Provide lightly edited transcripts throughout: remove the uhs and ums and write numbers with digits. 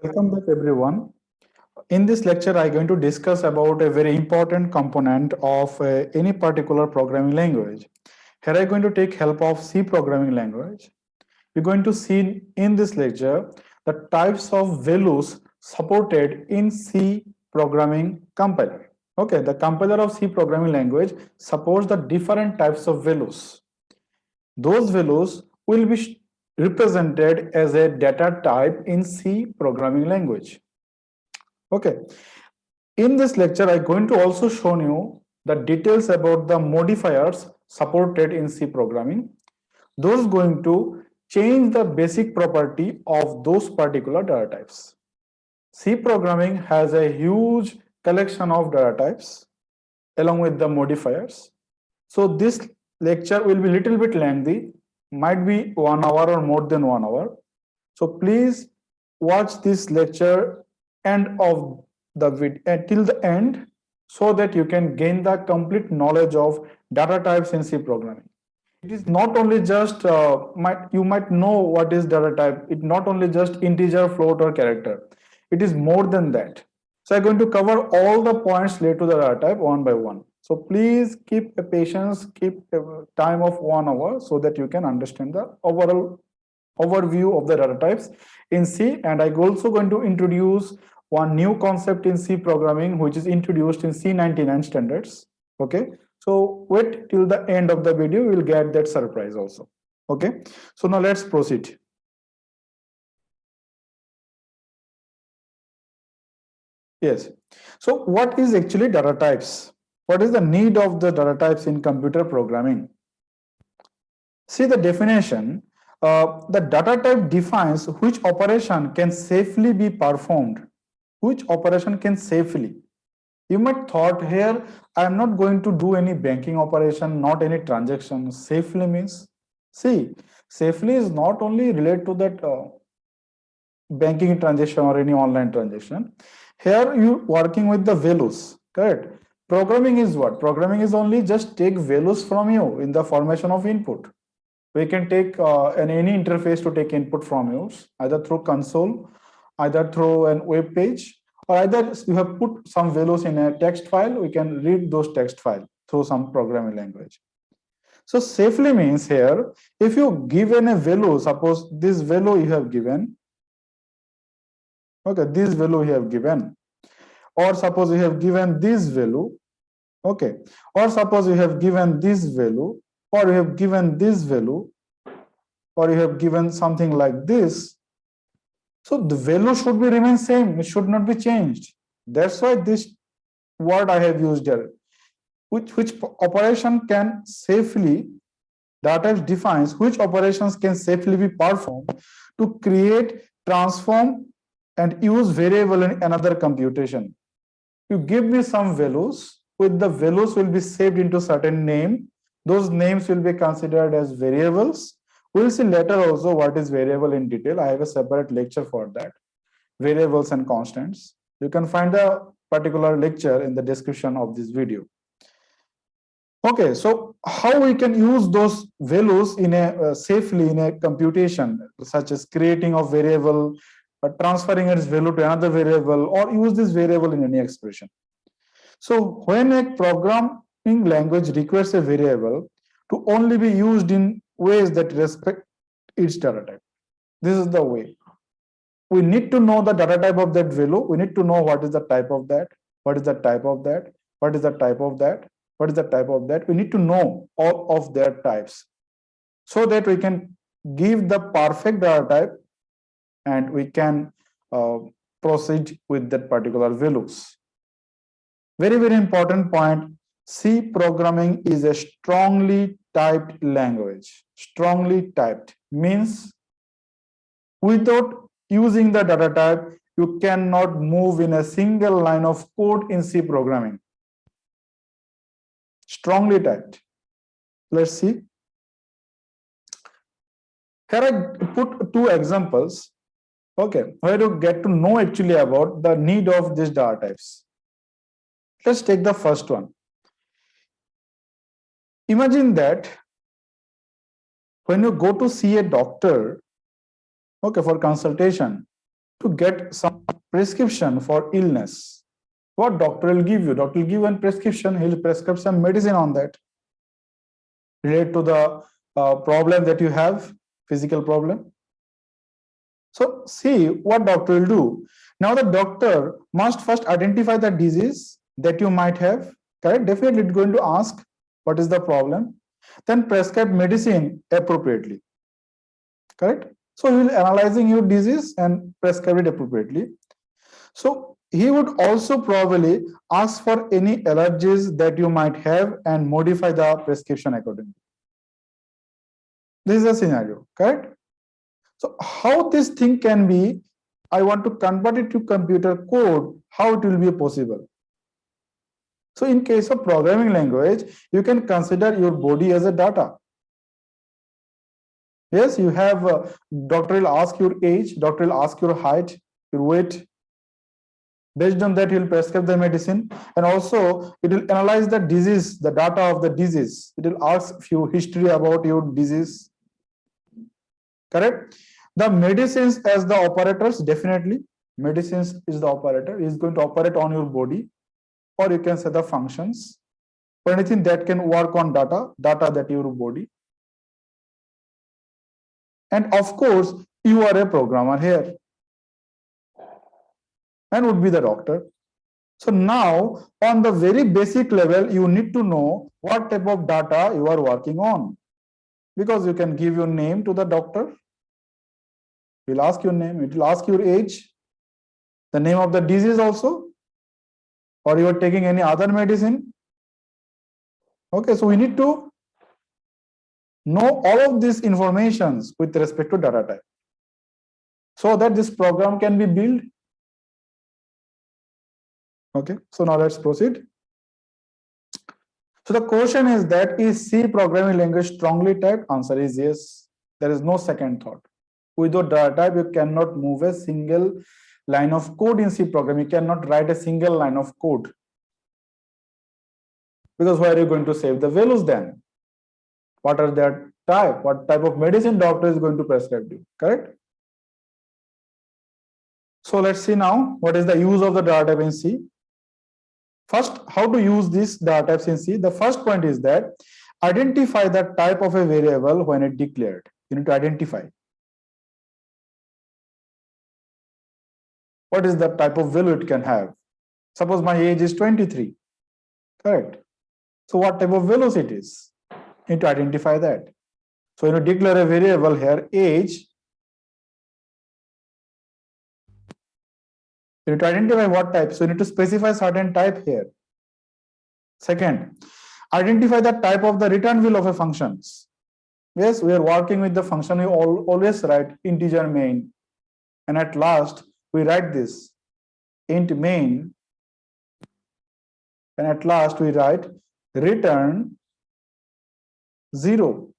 Welcome back everyone. In this lecture, I'm going to discuss about a very important component of any particular programming language. Here I'm going to take help of C programming language. We're going to see in this lecture the types of values supported in C programming compiler. Okay, the compiler of C programming language supports the different types of values. Those values will be represented as a data type in C programming language. Okay, in this lecture, I'm going to also show you the details about the modifiers supported in C programming. Those going to change the basic property of those particular data types. C programming has a huge collection of data types along with the modifiers. So this lecture will be little bit lengthy, might be 1 hour or more than 1 hour. So please watch this lecture end of the video till the end so that you can gain the complete knowledge of data types in C programming. It is not only just you might know what is data type. It not only just integer, float, or character. It is more than that. So I'm going to cover all the points related to the data type one by one. So please keep a patience, keep a time of 1 hour so that you can understand the overall overview of the data types in C. And I'm also going to introduce one new concept in C programming, which is introduced in C99 standards. Okay, so wait till the end of the video, you will get that surprise also. Okay, so now let's proceed. Yes, so what is actually data types? What is the need of the data types in computer programming? See the definition. The data type defines which operation can safely be performed. Which operation can safely? You might thought here, I am not going to do any banking operation, not any transaction. Safely means, see, safely is not only related to that banking transaction or any online transaction. Here you working with the values, correct? Programming is what? Programming is only just take values from you in the formation of input. We can take any interface to take input from you, either through console, either through an web page, or either you have put some values in a text file, we can read those text file through some programming language. So safely means here, if you given a value, suppose this value you have given, okay, this value you have given, or suppose you have given this value, okay, or suppose you have given this value, or you have given this value, or you have given something like this. So the value should be remain same, it should not be changed. That's why this word I have used here. Which operation can safely, data type defines which operations can safely be performed to create, transform, and use variable in another computation. You give me some values, with the values will be saved into certain name. Those names will be considered as variables. We'll see later also what is variable in detail. I have a separate lecture for that. Variables and constants. You can find the particular lecture in the description of this video. Okay, so how we can use those values in a safely in a computation, such as creating of variable, transferring its value to another variable, or use this variable in any expression. So when a programming language requires a variable to only be used in ways that respect its data type, this is the way. We need to know the data type of that value. We need to know what is the type of that, what is the type of that, what is the type of that, what is the type of that. We need to know all of their types so that we can give the perfect data type and we can proceed with that particular values. Very, very important point. C programming is a strongly typed language. Strongly typed means without using the data type, you cannot move in a single line of code in C programming. Strongly typed. Let's see. Here I put two examples. Okay, where you get to know actually about the need of these data types. Let's take the first one. Imagine that when you go to see a doctor, okay, for consultation, to get some prescription for illness, what doctor will give you? Doctor will give one prescription, he'll prescribe some medicine on that, related to the problem that you have, physical problem. So see what doctor will do. Now the doctor must first identify the disease that you might have, correct? Definitely it's going to ask what is the problem, then prescribe medicine appropriately, correct? So he will analyzing your disease and prescribe it appropriately. So he would also probably ask for any allergies that you might have and modify the prescription accordingly. This is a scenario, correct? So how this thing can be, I want to convert it to computer code, how it will be possible. So in case of programming language, you can consider your body as a data. Yes, you have, doctor will ask your age, doctor will ask your height, your weight. Based on that, he will prescribe the medicine, and also it will analyze the disease, the data of the disease. It will ask few history about your disease, correct? The medicines as the operators, definitely medicines is the operator, is going to operate on your body, or you can say the functions, or anything that can work on data that your body. And of course, you are a programmer here and would be the doctor. So now on the very basic level, you need to know what type of data you are working on, because you can give your name to the doctor. He'll ask your name, it will ask your age, the name of the disease also, or you are taking any other medicine. Okay, so we need to know all of these informations with respect to data type, so that this program can be built. Okay, so now let's proceed. So the question is that, is C programming language strongly typed? Answer is yes. There is no second thought. Without data type, you cannot move a single line of code in C program. You cannot write a single line of code. Because where are you going to save the values then? What are their type? What type of medicine doctor is going to prescribe you, correct? So let's see now what is the use of the data type in C. First, how to use these data types in C? The first point is that identify the type of a variable when it declared. You need to identify. What is the type of value it can have? Suppose my age is 23, correct? So what type of values it is? You need to identify that. So you declare a variable here, age. You need to identify what type. So you need to specify certain type here. Second, identify the type of the return value of a functions. Yes, we are working with the function. We always write integer main, and at last we write this int main, and at last we write return 0.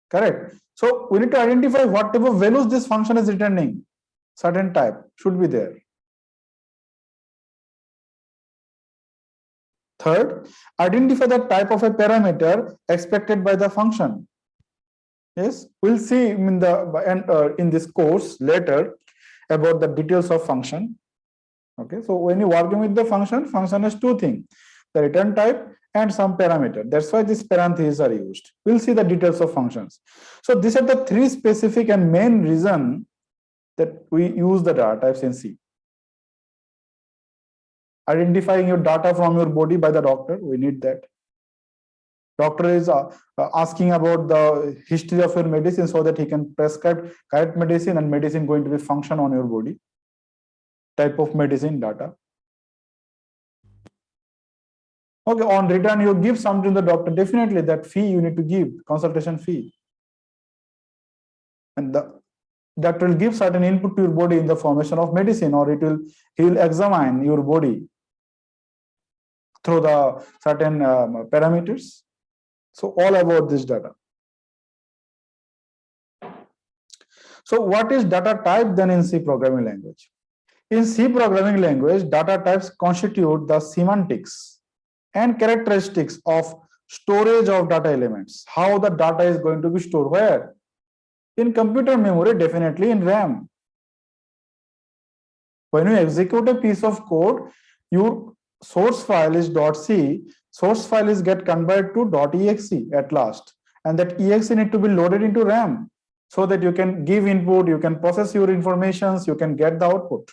Correct. So we need to identify what type of values this function is returning. Certain type should be there. Third, identify the type of a parameter expected by the function. Yes, we'll see in the in this course later about the details of function. Okay, so when you're working with the function has two things: the return type and some parameter. That's why these parentheses are used. We'll see the details of functions. So these are the three specific and main reason that we use the data types in C. Identifying your data from your body by the doctor, we need that. Doctor is asking about the history of your medicine so that he can prescribe correct medicine, and medicine going to be function on your body. Type of medicine data. Okay, on return, you give something to the doctor. Definitely, that fee you need to give, consultation fee. And the doctor will give certain input to your body in the formation of medicine, or he will examine your body through the certain parameters. So all about this data. So what is data type then in C programming language? In C programming language, data types constitute the semantics and characteristics of storage of data elements. How the data is going to be stored? Where? In computer memory, definitely in RAM. When you execute a piece of code, your source file is .c, source file is get converted to .exe at last, and that exe need to be loaded into RAM so that you can give input, you can process your informations, you can get the output.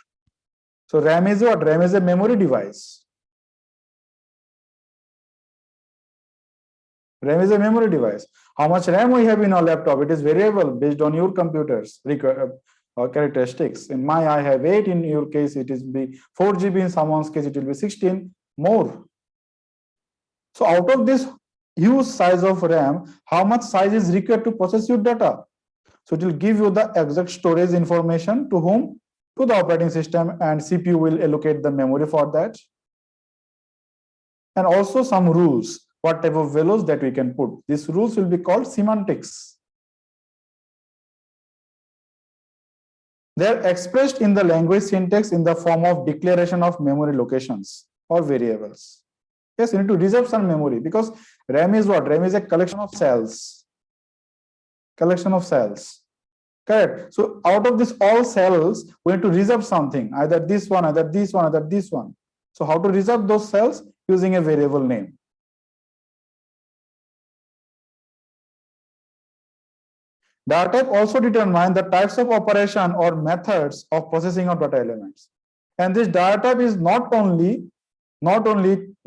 So RAM is what? RAM is a memory device. RAM is a memory device. How much RAM we have in our laptop? It is variable based on your computer's characteristics. In my, I have 8. In your case, it is be 4 GB. In someone's case, it will be 16 more. So out of this huge size of RAM, how much size is required to process your data? So it will give you the exact storage information to whom? To the operating system, and CPU will allocate the memory for that. And also some rules, what type of values that we can put. These rules will be called semantics. They are expressed in the language syntax in the form of declaration of memory locations or variables. Yes, you need to reserve some memory, because RAM is what? RAM is a collection of cells. Collection of cells. Correct. So out of this all cells, we need to reserve something, either this one, either this one, either this one. So how to reserve those cells? Using a variable name. Data type also determine the types of operation or methods of processing of data elements. And this data type is not only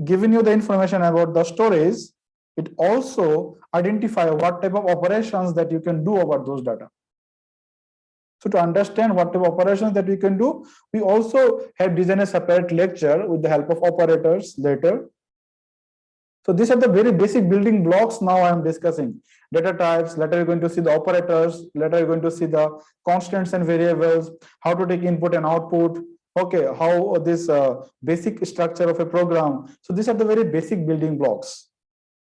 giving you the information about the storage, it also identify what type of operations that you can do about those data. So to understand what type of operations that we can do, we also have designed a separate lecture with the help of operators later. So these are the very basic building blocks now I am discussing. Data types, later you're going to see the operators, later you're going to see the constants and variables, how to take input and output, okay, how this basic structure of a program. So these are the very basic building blocks.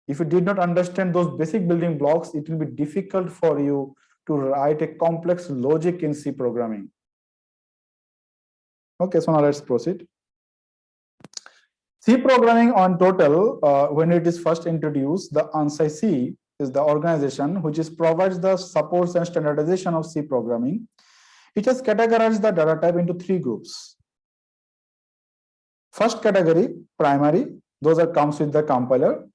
If you did not understand those basic building blocks, it will be difficult for you to write a complex logic in C programming. Okay, so now let's proceed. C programming on total, when it is first introduced, the ANSI C is the organization which provides the supports and standardization of C programming. It has categorized the data type into 3 groups. First category, primary, those are comes with the compiler.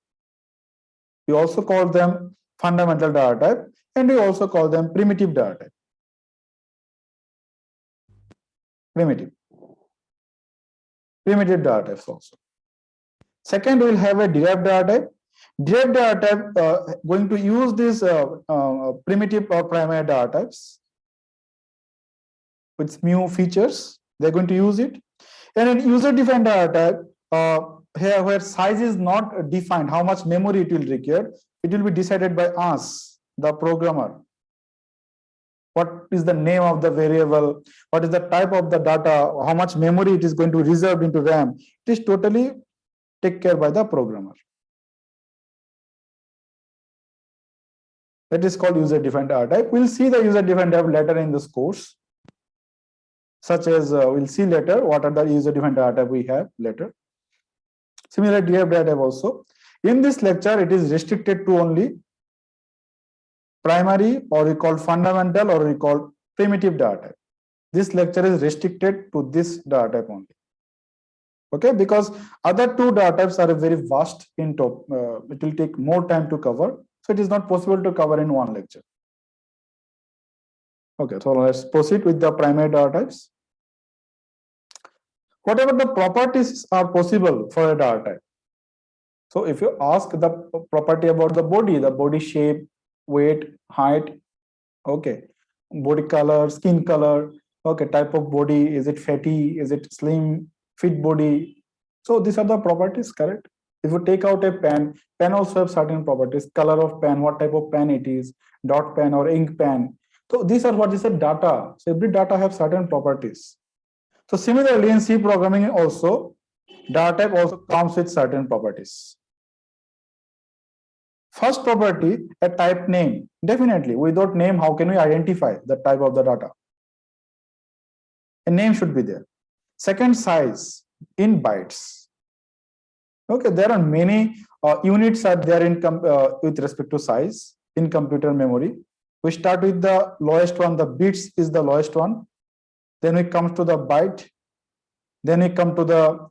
We also call them fundamental data type, and we also call them primitive data type. Primitive data types also. Second, we'll have a derived data type. Derived data type going to use these primitive or primary data types with new features. They're going to use it. And in user-defined data type, here where size is not defined, how much memory it will require, it will be decided by us, the programmer. What is the name of the variable? What is the type of the data? How much memory it is going to reserve into RAM? It is totally taken care by the programmer. That is called user-defined data type. We'll see the user-defined type later in this course. Such as we'll see later what are the user-defined data type we have later. Similar derived data type also. In this lecture, it is restricted to only primary, or we call fundamental, or we call primitive data type. This lecture is restricted to this data type only. Okay, because other 2 data types are very vast in top. It will take more time to cover, so it is not possible to cover in one lecture. Okay, so let's proceed with the primary data types. Whatever the properties are possible for a data type. So if you ask the property about the body shape, weight, height, okay, body color, skin color, okay, type of body, is it fatty, is it slim, fit body? So these are the properties, correct? If you take out a pen also have certain properties, color of pen, what type of pen it is, dot pen or ink pen. So these are what is the data. So every data have certain properties. So similarly in C programming also, data type also comes with certain properties. First property, a type name. Definitely, without name, how can we identify the type of the data? A name should be there. Second, size in bytes. Okay, there are many units are there in with respect to size in computer memory. We start with the lowest one, the bits is the lowest one. Then we come to the byte. Then we come to the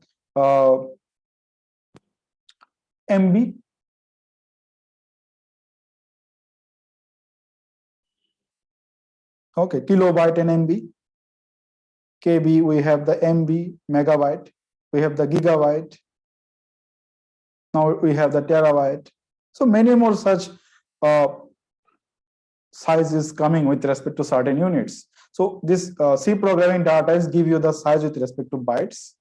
MB. Okay, kilobyte and MB. KB, we have the MB, megabyte. We have the gigabyte. Now we have the terabyte. So many more such size is coming with respect to certain units. So this C programming data is give you the size with respect to bytes.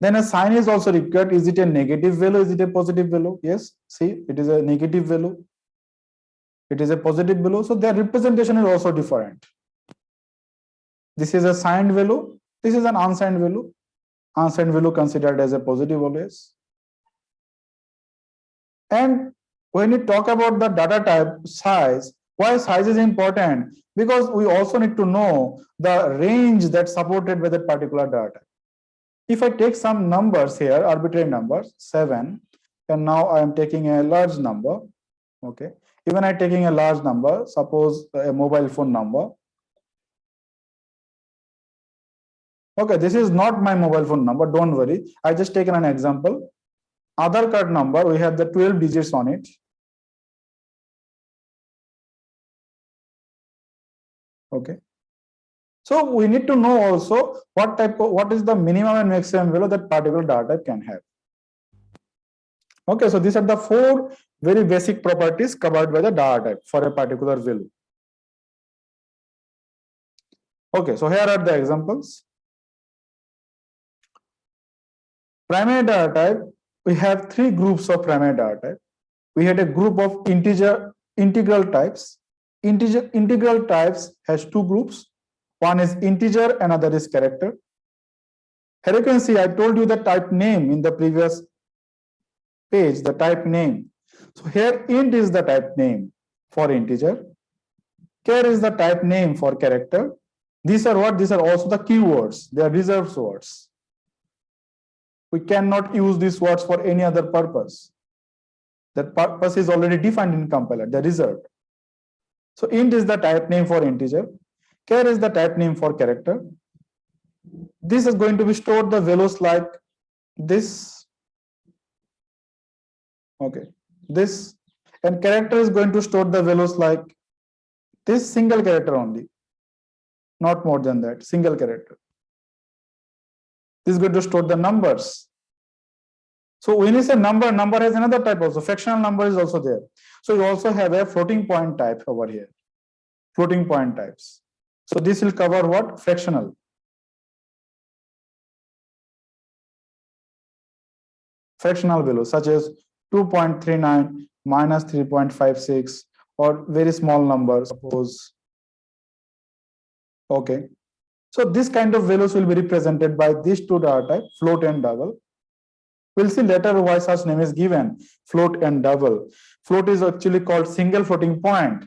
Then a sign is also required. Is it a negative value? Is it a positive value? Yes, see, it is a negative value. It is a positive value. So their representation is also different. This is a signed value. This is an unsigned value. Unsigned value considered as a positive always. And when you talk about the data type size, why size is important? Because we also need to know the range that's supported by that particular data. If I take some numbers here, arbitrary numbers, 7, and now I am taking a large number, okay? Even I taking a large number, suppose a mobile phone number. Okay, this is not my mobile phone number, don't worry. I just taken an example. Aadhaar card number, we have the 12 digits on it. Okay. So we need to know also what is the minimum and maximum value that particular data type can have. Okay, so these are the 4 very basic properties covered by the data type for a particular value. Okay, so here are the examples. Primary data type, we have 3 groups of primary data type. We had a group of integral types. Integral types has 2 groups. One is integer, another is character. Here you can see I told you the type name in the previous page, the type name. So here int is the type name for integer. Char is the type name for character. These are what? These are also the keywords. They are reserved words. We cannot use these words for any other purpose. That purpose is already defined in compiler, they're reserved. So int is the type name for integer. Char is the type name for character. This is going to be stored the values like this. Okay, this. And character is going to store the values like this single character only. Not more than that, single character. This is going to store the numbers. So when you say number has another type also. Fractional number is also there. So you also have a floating point type over here. Floating point types. So this will cover what? Fractional. Fractional values such as 2.39 minus 3.56 or very small numbers, suppose. Okay. So this kind of values will be represented by these 2 data types, float and double. We'll see later why such name is given, float and double. Float is actually called single floating point,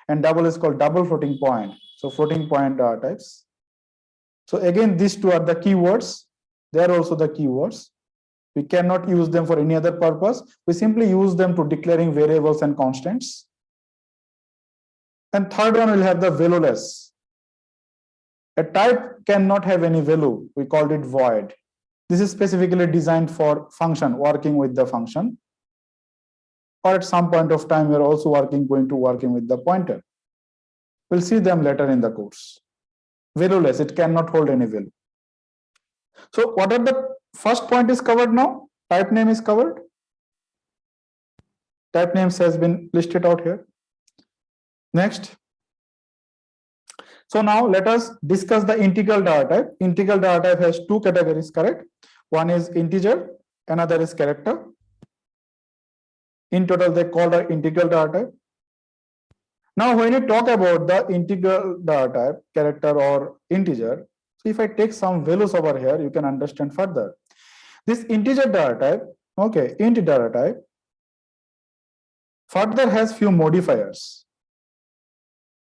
and double is called double floating point. So floating point data types. So again, these 2 are the keywords. They are also the keywords. We cannot use them for any other purpose. We simply use them to declaring variables and constants. And third one will have the valueless. A type cannot have any value. We called it void. This is specifically designed for function, working with the function. Or at some point of time, we are also going to working with the pointer. We'll see them later in the course. Valueless, it cannot hold any value. So what are the first point is covered now? Type name is covered. Type names has been listed out here. Next. So now let us discuss the integral data type. Integral data type has 2 categories, correct? One is integer, another is character. In total, they call the integral data type. Now, when you talk about the integral data type, character or integer, so if I take some values over here, you can understand further. This integer data type, okay, int data type, further has few modifiers.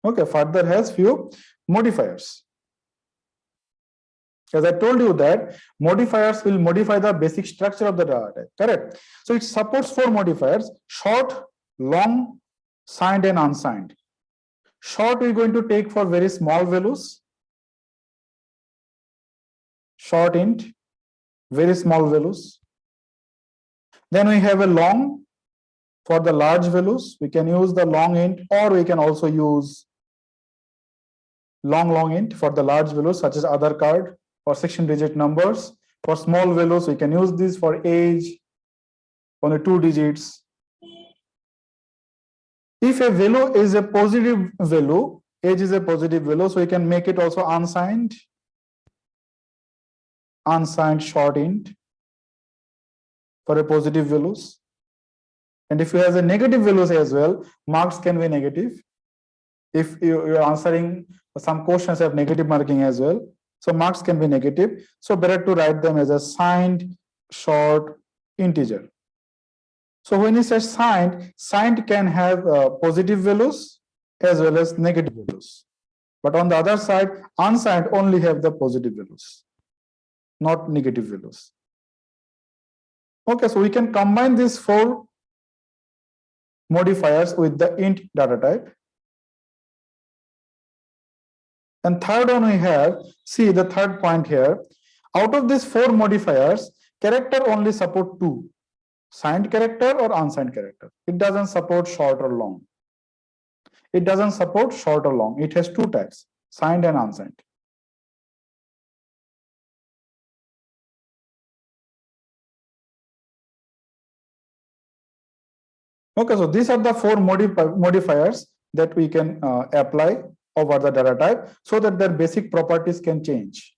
Okay, further has few modifiers. As I told you that modifiers will modify the basic structure of the data type, correct? So it supports 4 modifiers: short, long, signed and unsigned. Short we're going to take for very small values, short int, very small values. Then we have a long for the large values. We can use the long int, or we can also use long int for the large values such as Aadhaar card or 16-digit numbers. For small values, we can use this for age, only 2 digits. If a value is a positive value, age is a positive value, so we can make it also unsigned short int for a positive values. And if you have a negative values as well, marks can be negative. If you're answering some questions have negative marking as well, so marks can be negative. So better to write them as a signed short integer. So when you say signed can have positive values as well as negative values. But on the other side, unsigned only have the positive values, not negative values. Okay, so we can combine these 4 modifiers with the int data type. And third one we have, see the third point here, out of these 4 modifiers, character only support 2, signed character or unsigned character. It doesn't support short or long. It doesn't support short or long. It has 2 types, signed and unsigned. Okay, so these are the 4 modifiers that we can apply over the data type so that their basic properties can change.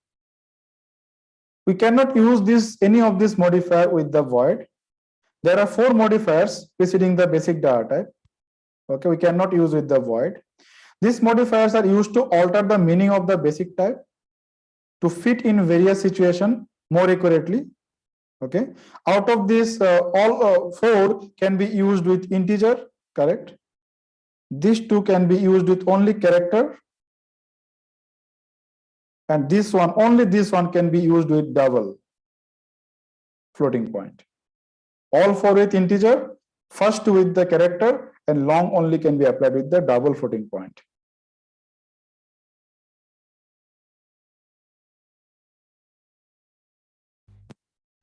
We cannot use any of this modifier with the void. There are 4 modifiers preceding the basic data type. Okay, we cannot use with the void. These modifiers are used to alter the meaning of the basic type to fit in various situations more accurately. Okay, out of this, all 4 can be used with integer, correct? These 2 can be used with only character, and this one, only this one can be used with double floating point. All 4 with integer, first with the character, and long only can be applied with the double floating point.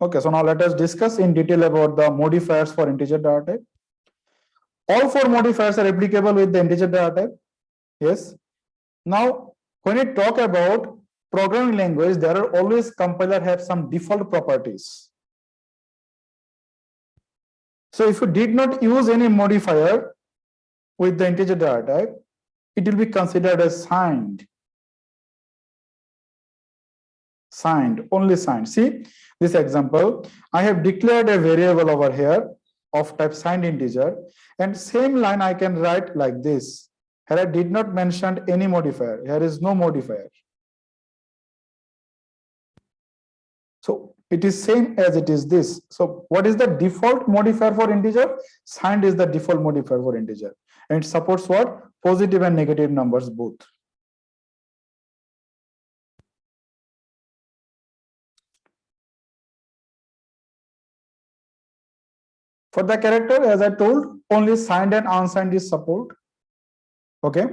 Okay, so now let us discuss in detail about the modifiers for integer data type. All 4 modifiers are applicable with the integer data type. Yes. Now, when we talk about programming language, there are always compiler have some default properties. So if you did not use any modifier with the integer data type, it will be considered as signed. Signed, only signed. See this example, I have declared a variable over here of type signed integer, and same line I can write like this. Here I did not mention any modifier. Here is no modifier. So it is same as it is this. So what is the default modifier for integer? Signed is the default modifier for integer. And it supports what? Positive and negative numbers both. For the character, as I told, only signed and unsigned is support. Okay.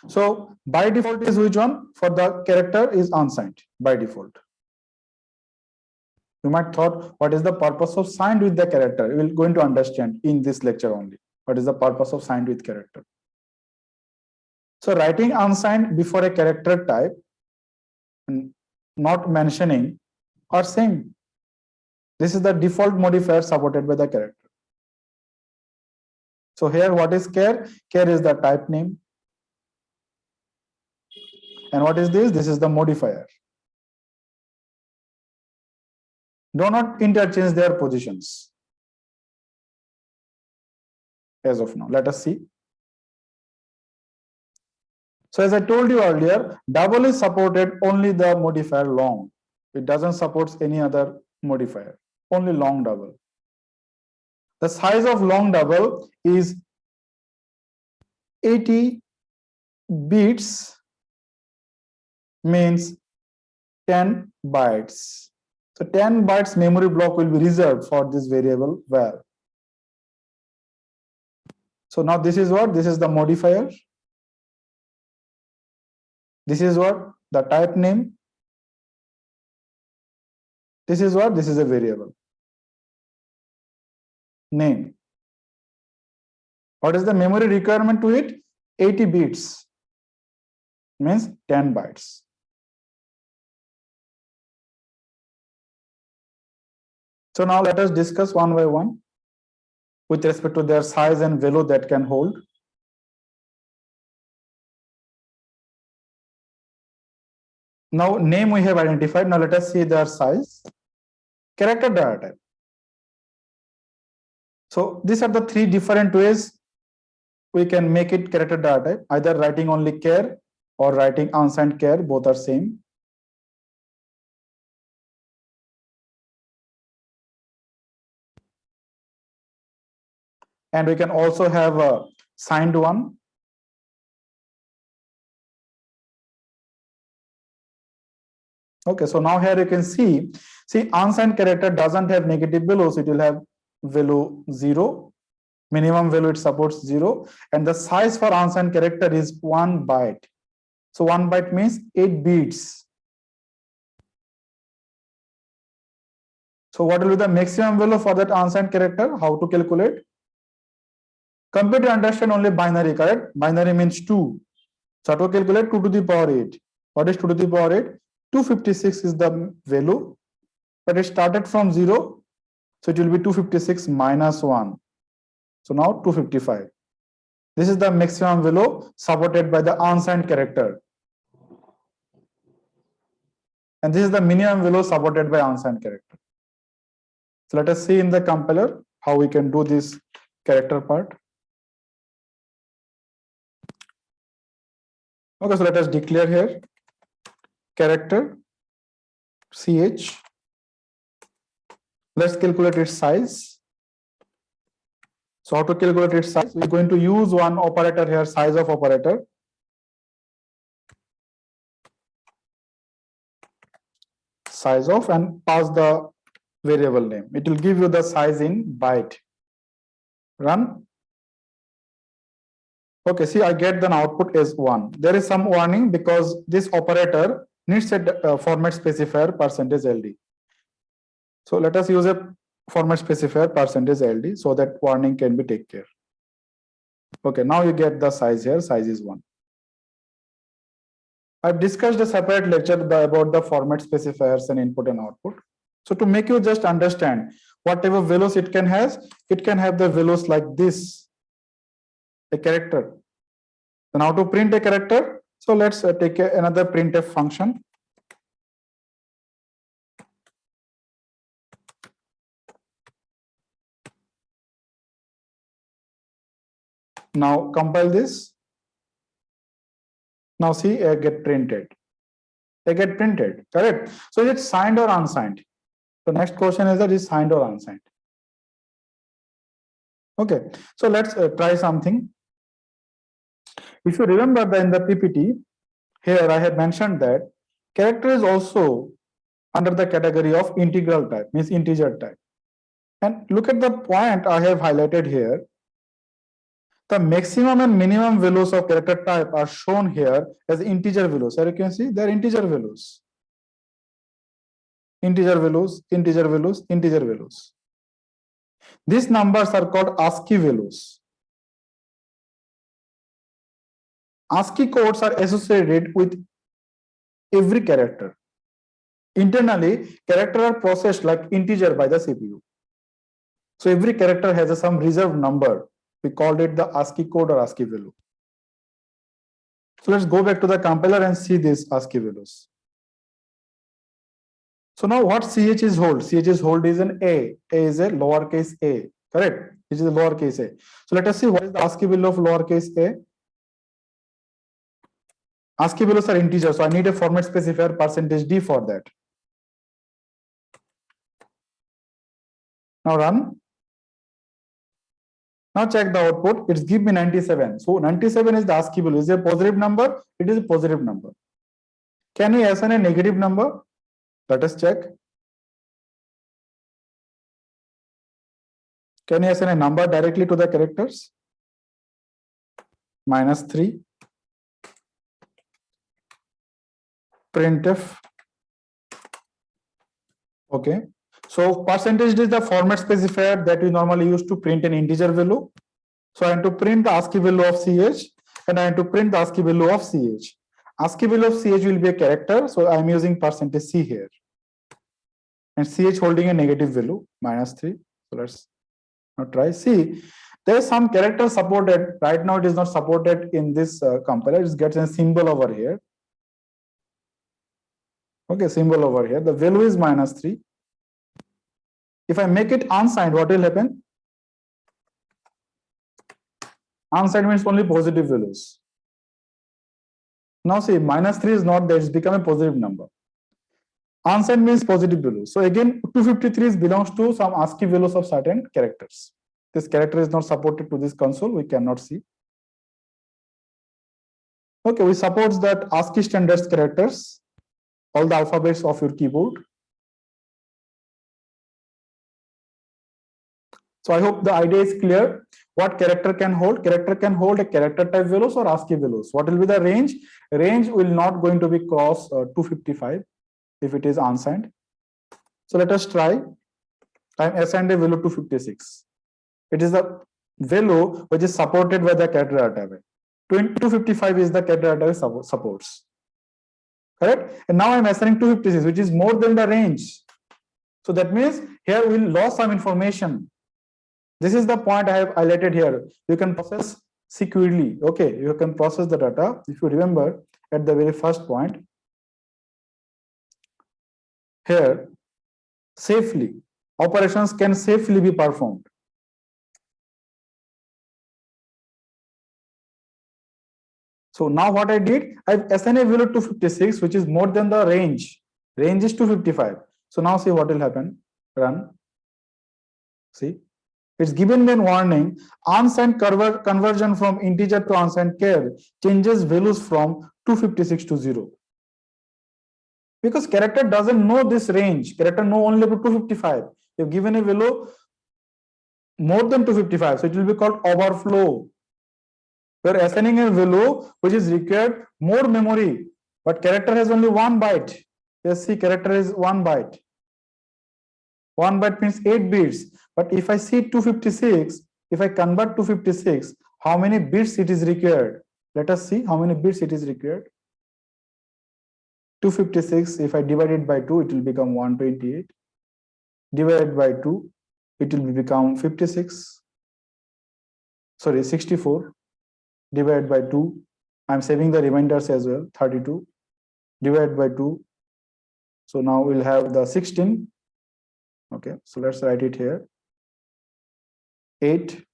So by default is which one? For the character is unsigned by default. You might thought, what is the purpose of signed with the character? We will going to understand in this lecture only. What is the purpose of signed with character? So writing unsigned before a character type, not mentioning, are same. This is the default modifier supported by the character. So here, what is char? Char is the type name. And what is this? This is the modifier. Do not interchange their positions. As of now, let us see. So as I told you earlier, double is supported only the modifier long. It doesn't support any other modifier, only long double. The size of long double is 80 bits, means 10 bytes. So 10 bytes memory block will be reserved for this variable var. So now this is what? This is the modifier. This is what? The type name. This is what? This is a variable name. What is the memory requirement to it? 80 bits, means 10 bytes. So now let us discuss one by one with respect to their size and value that can hold. Now name we have identified. Now let us see their size. Character data type. So these are the three different ways we can make it character data type, either writing only char or writing unsigned char, both are same. And we can also have a signed one. Okay, so now here you can see unsigned character doesn't have negative values, it will have value 0. Minimum value it supports 0, and the size for unsigned character is 1 byte. So 1 byte means 8 bits. So what will be the maximum value for that unsigned character? How to calculate? Computer understand only binary, correct? Binary means 2. So to calculate 2 to the power 8. What is 2 to the power 8? 256 is the value, but it started from 0. So it will be 256 minus 1. So now 255. This is the maximum value supported by the unsigned character. And this is the minimum value supported by unsigned character. So let us see in the compiler how we can do this character part. Okay, so let us declare here character ch. Let's calculate its size. So how to calculate its size? We're going to use one operator here, size of operator. Size of, and pass the variable name. It will give you the size in byte. Run. Okay, see, I get the output as 1. There is some warning because this operator needs a format specifier %LD. So let us use a format specifier %LD so that warning can be taken care. Okay, now you get the size here, size is 1. I've discussed a separate lecture about the format specifiers and input and output. So to make you just understand whatever values it can have the values like this, a character. Then how to print a character? So let's take another printf function. Now compile this. Now see, a get printed. A get printed, correct? So is it signed or unsigned? The next question is that is signed or unsigned. Okay, so let's try something. If you remember that in the PPT, here I have mentioned that character is also under the category of integral type, means integer type. And look at the point I have highlighted here. The maximum and minimum values of character type are shown here as integer values. Here you can see they are integer values. Integer values, integer values, integer values. These numbers are called ASCII values. ASCII codes are associated with every character. Internally, characters are processed like integer by the CPU. So every character has some reserved number. We called it the ASCII code or ASCII value. So let's go back to the compiler and see these ASCII values. So now what CH is hold? CH is hold is an A. A is a lowercase a, correct? Which is a lowercase a. So let us see what is the ASCII value of lowercase a. ASCII values are integer, so I need a format specifier %D for that. Now run. Now check the output. It's give me 97. So 97 is the ASCII value. Is it a positive number? It is a positive number. Can we assign a negative number? Let us check. Can you assign a number directly to the characters? -3. Printf. Okay. So percentage is the format specifier that we normally use to print an integer value. So I am to print the ASCII value of CH and I am to print the ASCII value of CH. ASCII value of CH will be a character. So I am using %C here. And CH holding a negative value, -3. So let's now try. See, there is some character supported. Right now it is not supported in this compiler. It gets a symbol over here. Okay, symbol over here. The value is -3. If I make it unsigned, what will happen? Unsigned means only positive values. Now see, -3 is not there, it's become a positive number. Unsigned means positive value. So again, 253 belongs to some ASCII values of certain characters. This character is not supported to this console, we cannot see. Okay, we support that ASCII standards characters, all the alphabets of your keyboard. So I hope the idea is clear. What character can hold? Character can hold a character type values or ASCII values. What will be the range? Range will not going to be cross 255 if it is unsigned. So let us try. I am assigned a value 256. It is the value which is supported by the character database. 255 is the character database supports. Correct? And now I am assigning 256, which is more than the range. So that means here we will lose some information. This is the point I have highlighted here. You can process securely. Okay, you can process the data. If you remember at the very first point, here safely, operations can safely be performed. So now what I did, I've assigned a value 256, which is more than the range. Range is 255. So now see what will happen. Run. See. It's given then warning, unsigned conversion from integer to unsigned char changes values from 256 to 0. Because character doesn't know this range. Character know only about 255. You've given a value more than 255, so it will be called overflow. You're assigning a value which is required more memory, but character has only 1 byte. Yes, see, character is 1 byte. 1 byte means 8 bits. But if I see 256, if I convert 256, how many bits it is required? Let us see how many bits it is required. 256, if I divide it by 2, it will become 128. Divided by 2, it will become 56. Sorry, 64. Divided by 2. I'm saving the remainders as well. 32. Divided by 2. So now we'll have the 16. Okay, so let's write it here. 8,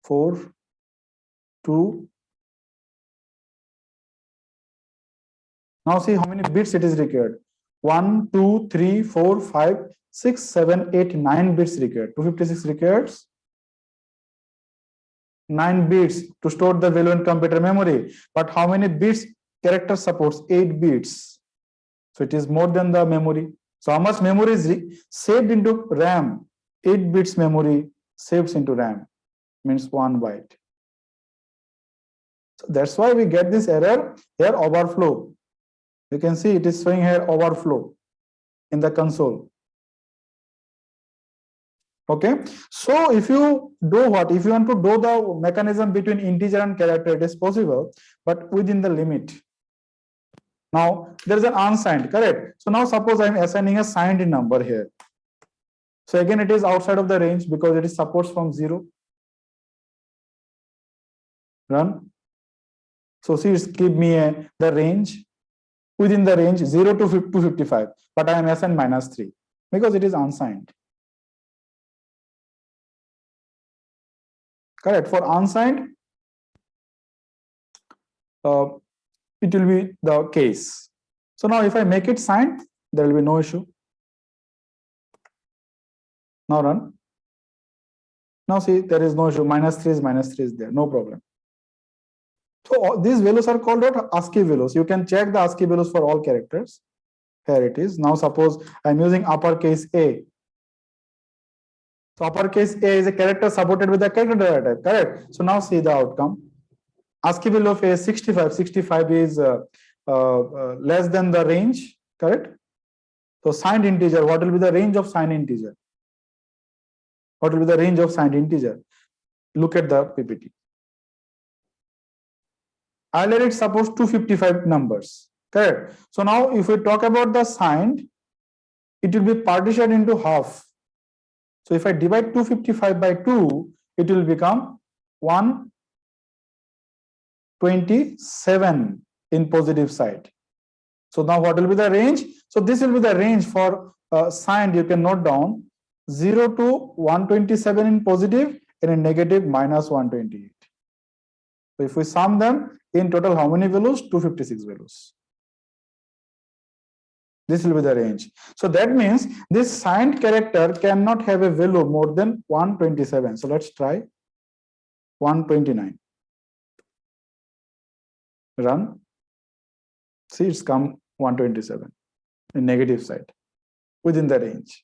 4, 2. Now see how many bits it is required. 1, 2, 3, 4, 5, 6, 7, 8, 9 bits required. 256 requires 9 bits to store the value in computer memory. But how many bits character supports? 8 bits. So it is more than the memory. So how much memory is saved into RAM? 8 bits memory saves into RAM, means 1 byte. So that's why we get this error here, overflow. You can see it is showing here overflow in the console. Okay, so if you do what? If you want to do the mechanism between integer and character, it is possible, but within the limit. Now there is an unsigned, correct? So now suppose I am assigning a signed number here. So again, it is outside of the range because it is supports from 0. Run. So see, it's give me the range. Within the range 0 to 255, but I am assigned -3 because it is unsigned. Correct. For unsigned, it will be the case. So now if I make it signed, there will be no issue. Now run. Now see, there is no issue. -3 is there, no problem. So these values are called ASCII values. You can check the ASCII values for all characters. Here it is. Now suppose I'm using uppercase A. So uppercase A is a character supported with the character data type, correct? So now see the outcome. ASCII value of A is 65. 65 is less than the range, correct? So signed integer, what will be the range of signed integer? What will be the range of signed integer? Look at the PPT. Earlier it supposed 255 numbers, correct? So now if we talk about the signed, it will be partitioned into half. So if I divide 255 by 2, it will become 127 in positive side. So now what will be the range? So this will be the range for signed. You can note down 0 to 127 in positive and in negative minus 128. So if we sum them, in total how many values? 256 values. This will be the range. So that means this signed character cannot have a value more than 127. So let's try 129. Run. See, it's come 127 in negative side within the range.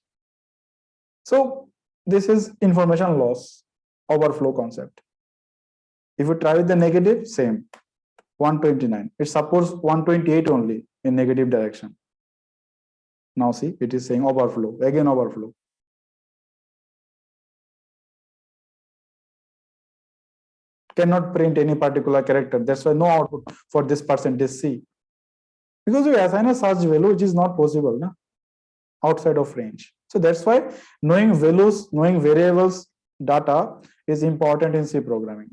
So this is information loss overflow concept. If we try with the negative, same 129. It supports 128 only in negative direction. Now see, it is saying overflow, again overflow. Cannot print any particular character. That's why no output for this percentage C. Because we assign a such value which is not possible, na? Outside of range. So that's why knowing values, knowing variables data is important in C programming.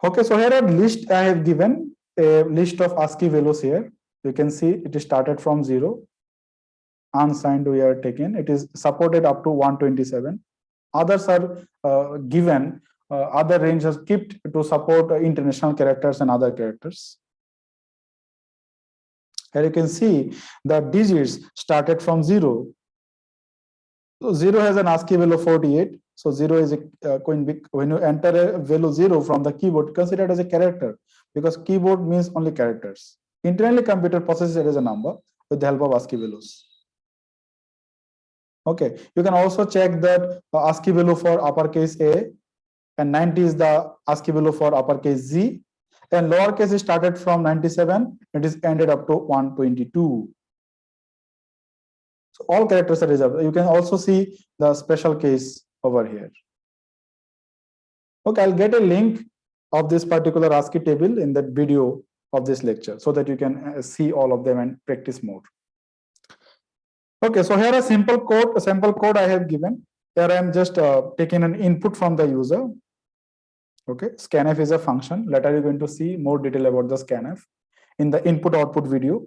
Okay, so here a list I have given a list of ASCII values here. You can see it is started from 0. Unsigned we are taken. It is supported up to 127. Others are given, other ranges kept to support international characters and other characters. Here you can see the digits started from 0. So 0 has an ASCII value of 48. So 0 is a when you enter a value 0 from the keyboard, consider it as a character because keyboard means only characters. Internally, computer processes it as a number with the help of ASCII values. Okay, you can also check that ASCII value for uppercase A and 90 is the ASCII value for uppercase Z, and lowercase is started from 97. It is ended up to 122. So all characters are reserved. You can also see the special case over here. Okay, I'll get a link of this particular ASCII table in that video of this lecture so that you can see all of them and practice more. Okay, so here a sample code I have given. Here I am just taking an input from the user. Okay, scanf is a function. Later you're going to see more detail about the scanf in the input output video.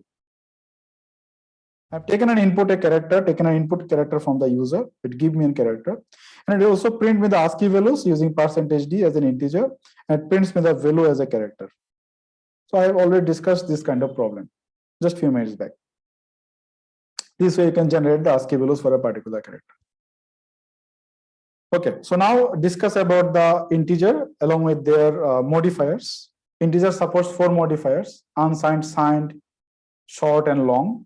I've taken an input character from the user. It gives me a character, and it also print me the ASCII values using %d as an integer, and it prints me the value as a character. So I have already discussed this kind of problem just few minutes back. This way you can generate the ASCII values for a particular character. Okay, so now discuss about the integer along with their modifiers. Integer supports 4 modifiers: unsigned, signed, short, and long.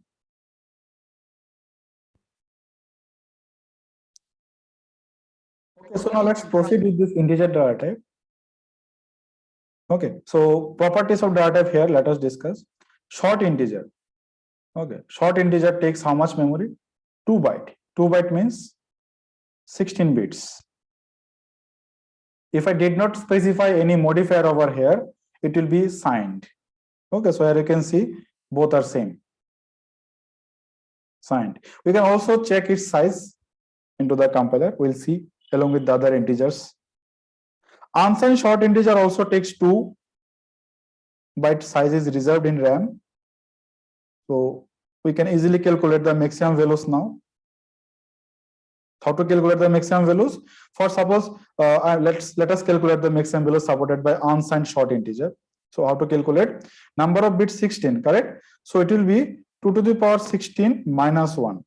Okay, so now let's proceed with this integer data type. Okay, so properties of data type here, let us discuss. Short integer. Okay, short integer takes how much memory? 2 byte. 2 byte means 16 bits. If I did not specify any modifier over here, it will be signed. Okay, so here you can see both are same. Signed. We can also check its size into the compiler. We'll see along with the other integers. Unsigned short integer also takes 2 byte size is reserved in RAM. So we can easily calculate the maximum values now. How to calculate the maximum values? For suppose let us calculate the maximum values supported by unsigned short integer. So how to calculate? Number of bits 16, correct? So it will be 2 to the power 16 minus 1.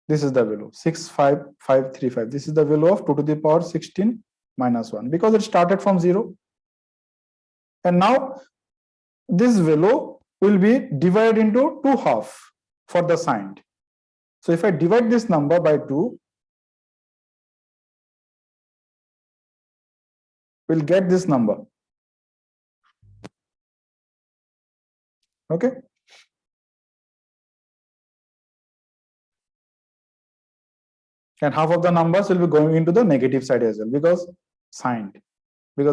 This is the value 65535. This is the value of 2 to the power 16 minus 1 because it started from 0. And now this value will be divided into 2 halves for the signed. So if I divide this number by 2, we'll get this number. Okay. And half of the numbers will be going into the negative side as well because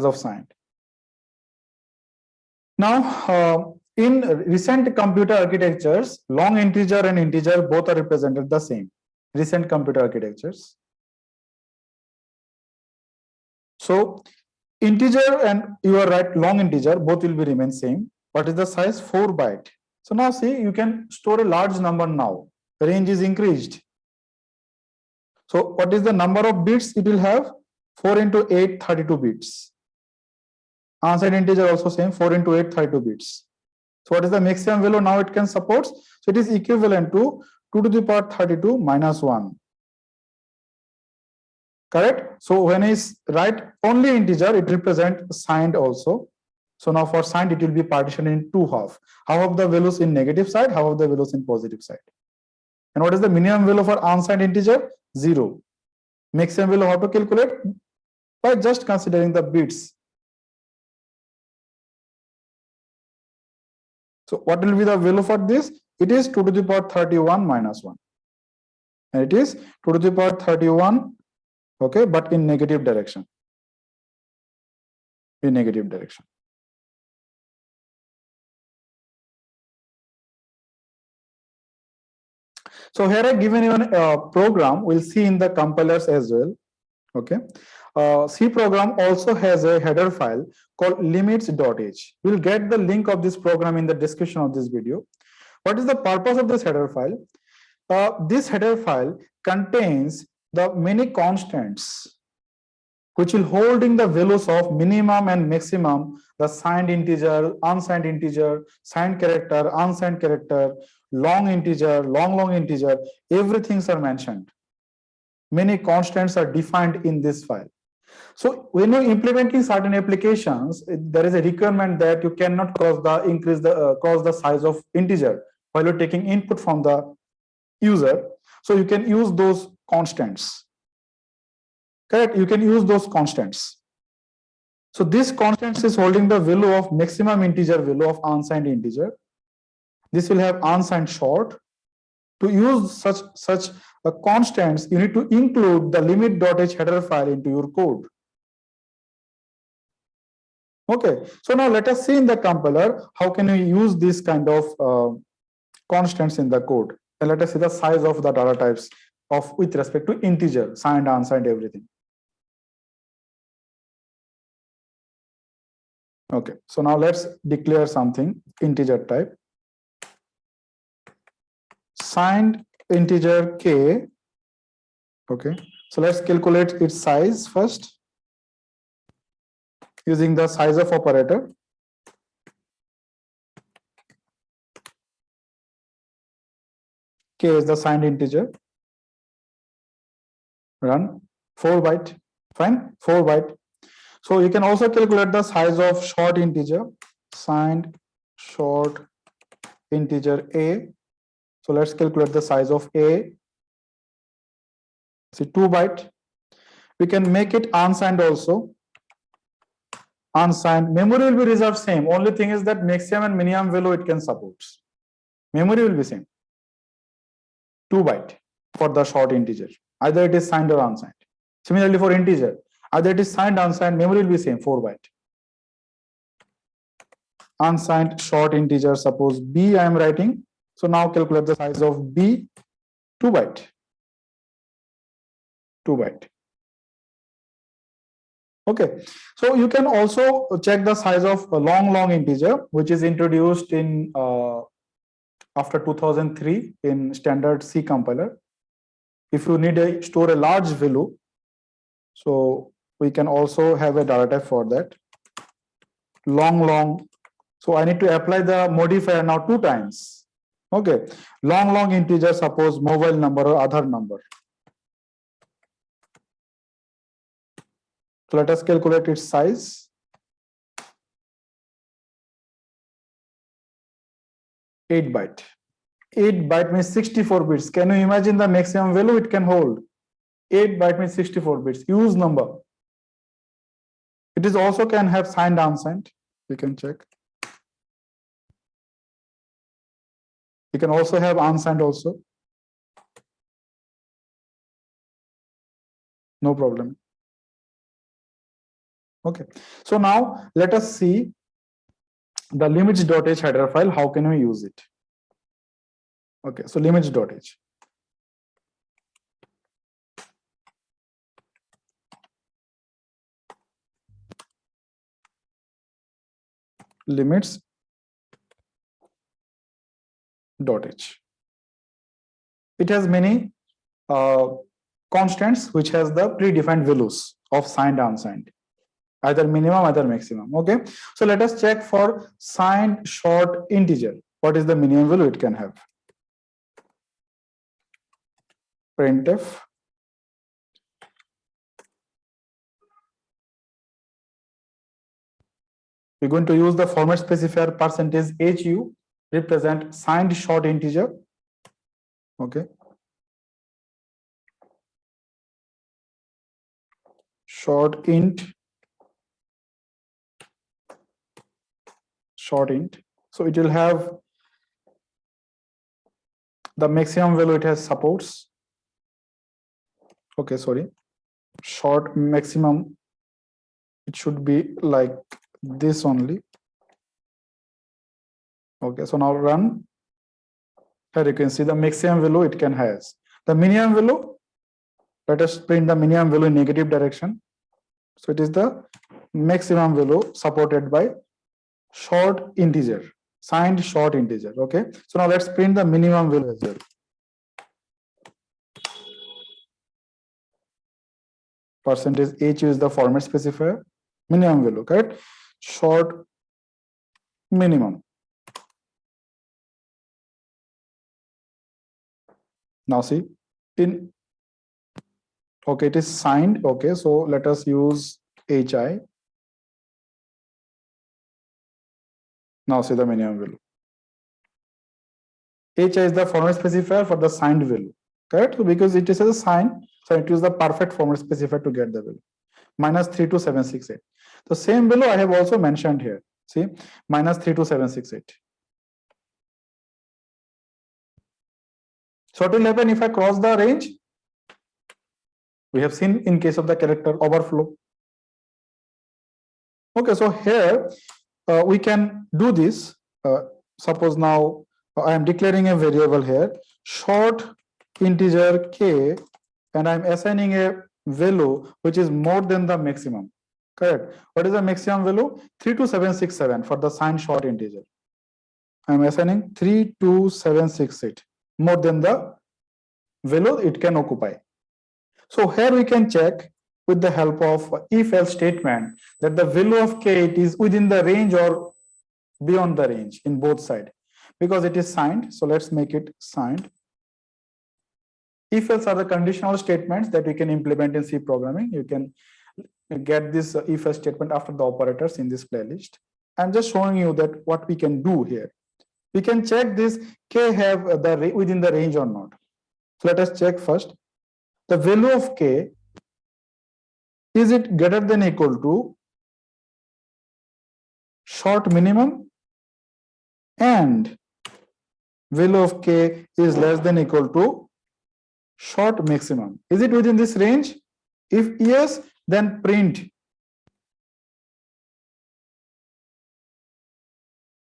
of signed. Now, in recent computer architectures, long integer and integer both are represented the same. Recent computer architectures. So integer and you are right, long integer both will be remain same. What is the size? 4 byte. So now see, you can store a large number now. The range is increased. So what is the number of bits it will have? 4 into 8, 32 bits. Unsigned integer also same, 4 into 8, 32 bits. So what is the maximum value now it can support? So it is equivalent to 2 to the power 32 minus 1. Correct? So when I write only integer, it represents signed also. So now for signed, it will be partitioned in 2 halves. Half of the values in negative side, half of the values in positive side. And what is the minimum value for unsigned integer? 0. Maximum value how to calculate? By just considering the bits. So what will be the value for this? It is 2 to the power 31 minus 1. And it is 2 to the power 31, okay, but in negative direction. In negative direction. So here I given you a program. We'll see in the compilers as well. Okay. C program also has a header file called limits.h. We'll get the link of this program in the description of this video. What is the purpose of this header file? This header file contains the many constants which will holding the values of minimum and maximum, the signed integer, unsigned integer, signed character, unsigned character, long integer, long integer, everything are mentioned. Many constants are defined in this file. So when you're implementing certain applications, there is a requirement that you cannot cross the size of integer while you're taking input from the user. So you can use those constants. Correct? You can use those constants. So this constants is holding the value of maximum integer value of unsigned integer. This will have unsigned short. To use such constants, you need to include the limit.h header file into your code. Okay, so now let us see in the compiler how can we use this kind of constants in the code. And let us see the size of the data types of with respect to integer, signed, unsigned, everything. Okay, so now let's declare something integer type. Signed integer k. Okay, so let's calculate its size first using the size of operator. K is the signed integer. Run 4 byte. Fine, 4 byte. So you can also calculate the size of short integer, signed short integer a. So let's calculate the size of a. See 2 byte. We can make it unsigned also. Unsigned. Memory will be reserved same. Only thing is that maximum and minimum value it can support. Memory will be same. 2 byte for the short integer. Either it is signed or unsigned. Similarly for integer, either it is signed, unsigned, memory will be same, 4 byte. Unsigned short integer, suppose b I am writing. So now calculate the size of b, 2 byte. 2 byte. Okay, so you can also check the size of a long integer, which is introduced in after 2003 in standard C compiler. If you need to store a large value, so we can also have a data type for that. Long. So I need to apply the modifier now 2 times. Okay, long integer, suppose mobile number or other number. So let us calculate its size. 8 byte. 8 byte means 64 bits. Can you imagine the maximum value it can hold? 8 byte means 64 bits. Huge number. It is also can have signed, unsigned. You can check. You can also have unsigned also. No problem. Okay. So now let us see the limits.h header file. How can we use it? Okay. So limits.h. limits.h. It has many constants which has the predefined values of signed, unsigned, either minimum, either maximum. Okay. So let us check for signed short integer. What is the minimum value it can have? Printf. We're going to use the format specifier %hu represent signed short integer. Okay. Short int. So it will have the maximum value it has supports. Okay, sorry. Short maximum. It should be like this only. Okay, so now run. Here you can see the maximum value it can has. The minimum value, let us print the minimum value in negative direction. So it is the maximum value supported by short integer, signed short integer. Okay, so now let's print the minimum value as well. %hu is the format specifier, minimum value, correct? Short minimum. Now see, in okay, it is signed. Okay, so let us use hi. Now see the minimum value. Hi is the format specifier for the signed value, correct? So because it is a sign, so it is the perfect format specifier to get the value. -32768. The same value I have also mentioned here. See, -32768. So what will happen if I cross the range? We have seen in case of the character overflow. Okay, so here we can do this. Suppose now I am declaring a variable here, short integer k, and I'm assigning a value which is more than the maximum. Correct. What is the maximum value? 32767 for the signed short integer. I'm assigning 32768 more than the value it can occupy. So here we can check with the help of if-else statement that the value of k it is within the range or beyond the range in both sides, because it is signed. So let's make it signed. If-else are the conditional statements that we can implement in C programming. You can get this if-else statement after the operators in this playlist. I'm just showing you that what we can do here. We can check this k have the within the range or not. So let us check first. The value of k, is it greater than or equal to short minimum, and value of k is less than or equal to short maximum? Is it within this range? If yes, then print.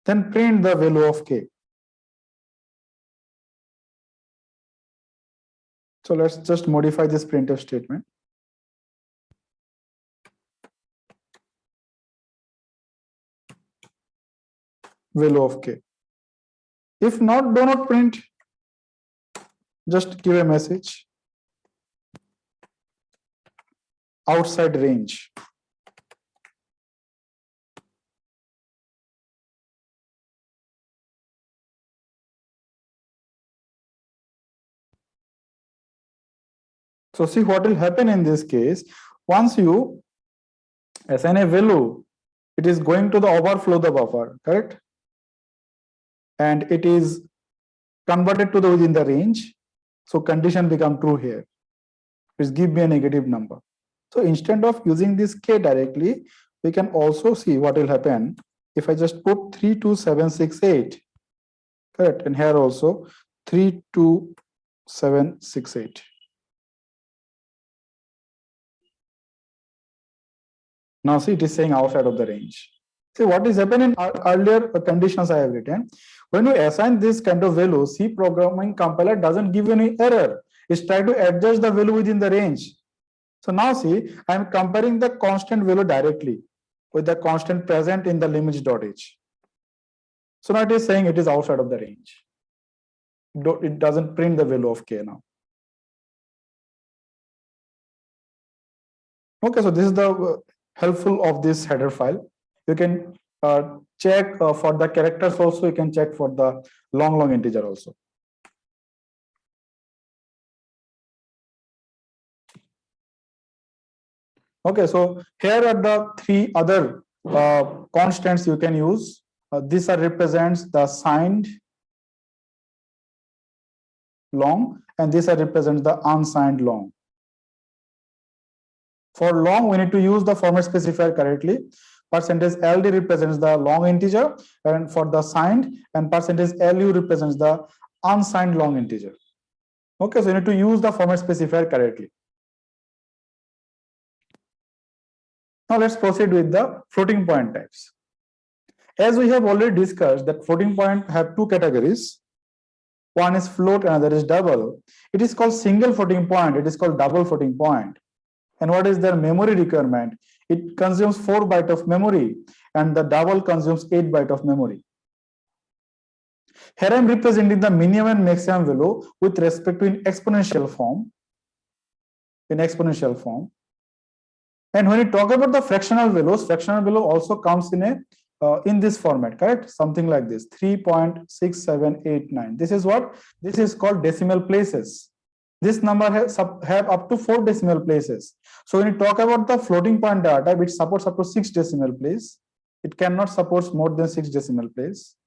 Then print the value of k. So let's just modify this printf statement. Value of k. If not, do not print. Just give a message. Outside range. So see what will happen in this case. Once you assign a value, it is going to the overflow the buffer, correct? and it is converted to the within the range. So condition become true here. Please give me a negative number. So instead of using this k directly, we can also see what will happen if I just put 32768. Correct. And here also 32768. Now see, it is saying outside of the range. See what is happening in earlier conditions I have written. When we assign this kind of value, C programming compiler doesn't give any error. It's trying to adjust the value within the range. So now see, I'm comparing the constant value directly with the constant present in the limits.h. So now it is saying it is outside of the range. It doesn't print the value of k now. Okay, so this is the helpful of this header file. You can check for the characters also. You can check for the long integer also. Okay, so here are the three other constants you can use. These are represents the signed long, and these are represents the unsigned long. For long, we need to use the format specifier correctly. Percentage LD represents the long integer, and for the signed, and percentage LU represents the unsigned long integer. Okay, so you need to use the format specifier correctly. Now let's proceed with the floating point types. As we have already discussed that floating point have two categories. One is float, another is double. It is called single floating point, it is called double floating point. And what is their memory requirement? It consumes 4 bytes of memory, and the double consumes 8 bytes of memory. Here I am representing the minimum and maximum value with respect to in exponential form. And when you talk about the fractional values, fractional value also comes in a in this format, correct? Something like this, 3.6789. This is what? This is called decimal places. This number have up to 4 decimal places. So when you talk about the floating point data, which supports up to 6 decimal place, it cannot support more than 6 decimal place.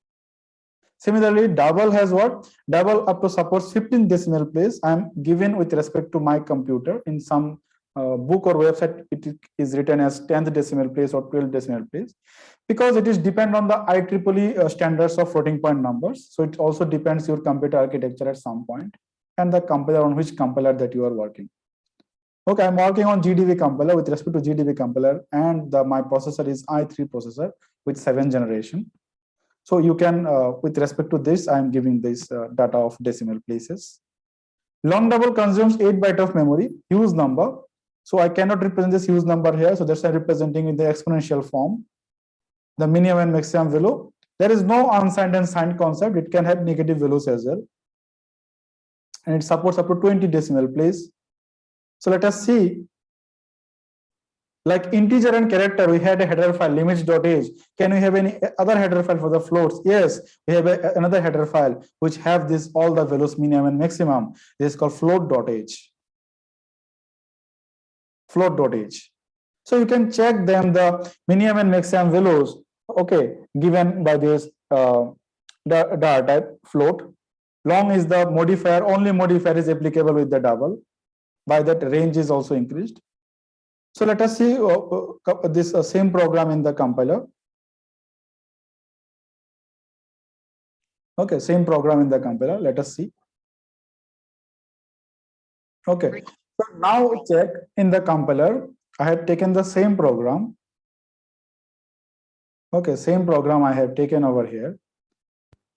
Similarly, double has what? Double up to supports 15 decimal place. I am given with respect to my computer. In some book or website, it is written as 10th decimal place or 12th decimal place, because it is depend on the IEEE standards of floating point numbers. So it also depends your computer architecture at some point, and the compiler on which compiler that you are working. Okay, I'm working on GDB compiler. With respect to GDB compiler, and my processor is i3 processor with 7th generation. So you can, with respect to this, I'm giving this data of decimal places. Long double consumes 8 bytes of memory, huge number. So I cannot represent this huge number here. So that's why I'm representing in the exponential form. The minimum and maximum value. There is no unsigned and signed concept. It can have negative values as well. And it supports up to 20 decimal place. So let us see. Like integer and character, we had a header file limits.h. Can we have any other header file for the floats? Yes, we have another header file which have this all the values minimum and maximum. This is called float.h. Float.h. So you can check them the minimum and maximum values. Okay, given by this data type float. Long is the modifier. Only modifier is applicable with the double. By that range is also increased. So let us see this same program in the compiler. Okay, same program in the compiler. Let us see. Okay, so now check in the compiler. I have taken the same program. Okay, same program I have taken over here.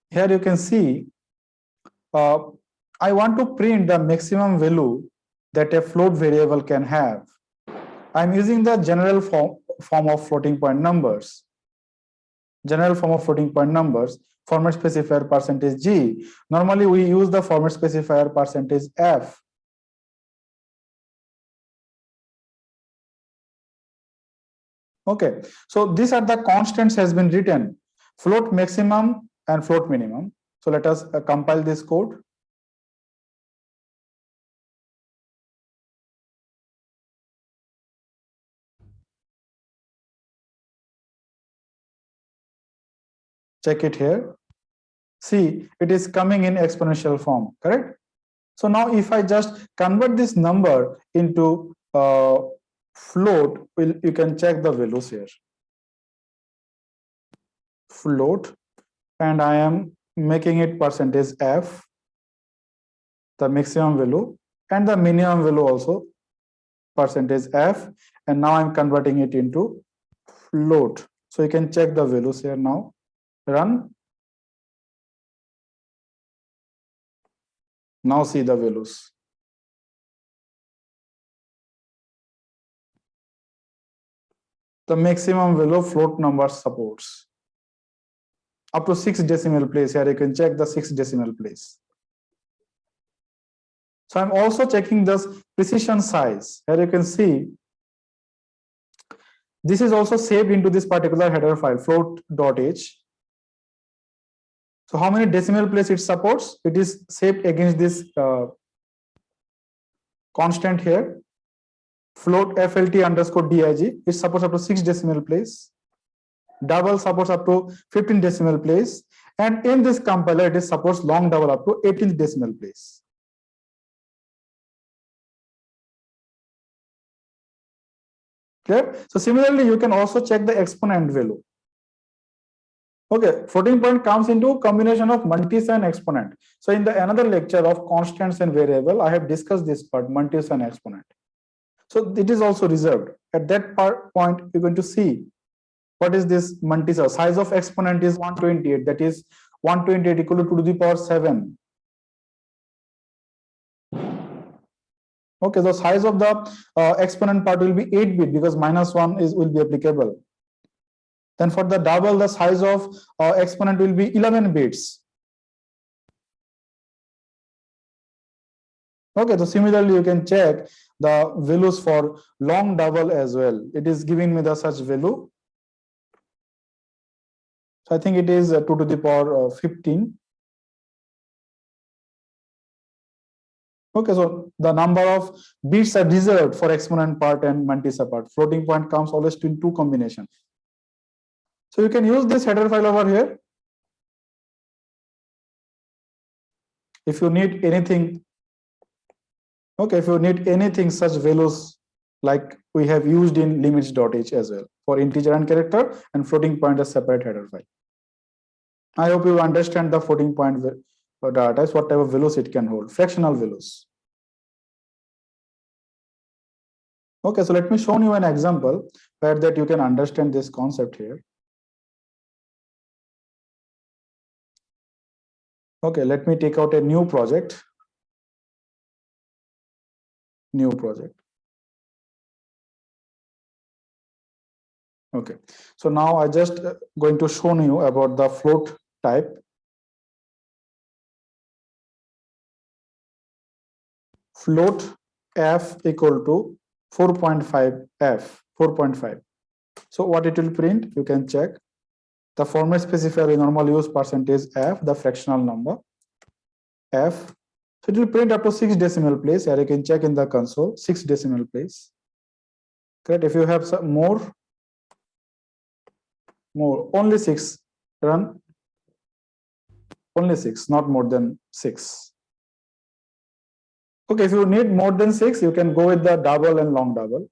Here you can see, I want to print the maximum value that a float variable can have. I'm using the general form of floating point numbers. General form of floating point numbers, format specifier percentage %G. Normally we use the format specifier percentage %F. Okay, so these are the constants has been written, float maximum and float minimum. So let us compile this code. Check it here. See, it is coming in exponential form, correct? So now if I just convert this number into float, you can check the values here. Float, and I am making it percentage f, the maximum value, and the minimum value also percentage f, and now I'm converting it into float. So you can check the values here now. Run. Now see the values. The maximum value float number supports up to 6 decimal place. Here you can check the 6 decimal place. So I'm also checking this precision size. Here you can see this is also saved into this particular header file float.h. So how many decimal place it supports? It is saved against this constant here, float flt underscore dig. It supports up to 6 decimal place. Double supports up to 15 decimal place, and in this compiler it supports long double up to 18th decimal place. Clear? So similarly, you can also check the exponent value. Okay, floating point comes into combination of multisign exponent. So in the another lecture of constants and variable, I have discussed this part, multisign exponent. So it is also reserved. At that point, you're going to see what is this multisign. Size of exponent is 128. That is 128 equal to 2 to the power 7. Okay, the size of the exponent part will be 8-bit because -1 will be applicable. Then for the double, the size of exponent will be 11 bits. Okay, so similarly, you can check the values for long double as well. It is giving me the such value. So I think it is 2 to the power 15. Okay, so the number of bits are reserved for exponent part and multisign part. Floating point comes always in 2 combinations. So you can use this header file over here. If you need anything, okay, if you need anything such values like we have used in limits.h as well for integer and character, and floating point as separate header file. I hope you understand the floating point data types, what type of values it can hold, fractional values. Okay, so let me show you an example where that you can understand this concept here. Okay, let me take out a new project. New project. Okay, so now I just going to show you about the float type. Float f equal to 4.5 f, 4.5. So what it will print, you can check. The format specifier we normally use percentage f, the fractional number f. So it will print up to 6 decimal place. Here you can check in the console 6 decimal place. Correct. If you have some more, only 6, run. Only 6, not more than 6. Okay, if you need more than 6, you can go with the double and long double.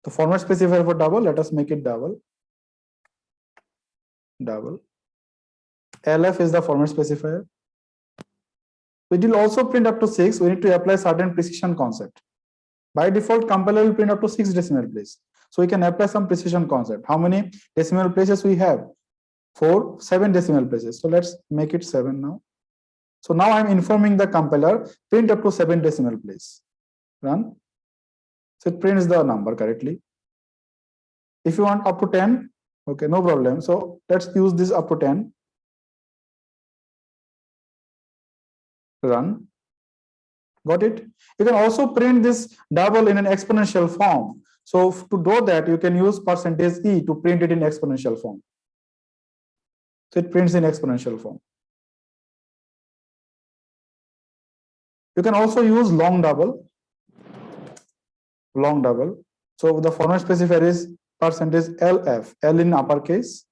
The format specifier for double, let us make it double. Double. LF is the format specifier. It will also print up to 6. We need to apply certain precision concept. By default, compiler will print up to 6 decimal place. So we can apply some precision concept. How many decimal places we have? 7 decimal places. So let's make it 7 now. So now I'm informing the compiler, print up to 7 decimal place. Run. So it prints the number correctly. If you want up to 10, okay, no problem. So let's use this up to 10. Run. Got it? You can also print this double in an exponential form. So to do that, you can use percentage %e to print it in exponential form. So it prints in exponential form. You can also use long double. Long double. So the format specifier is percentage %lf, L in uppercase.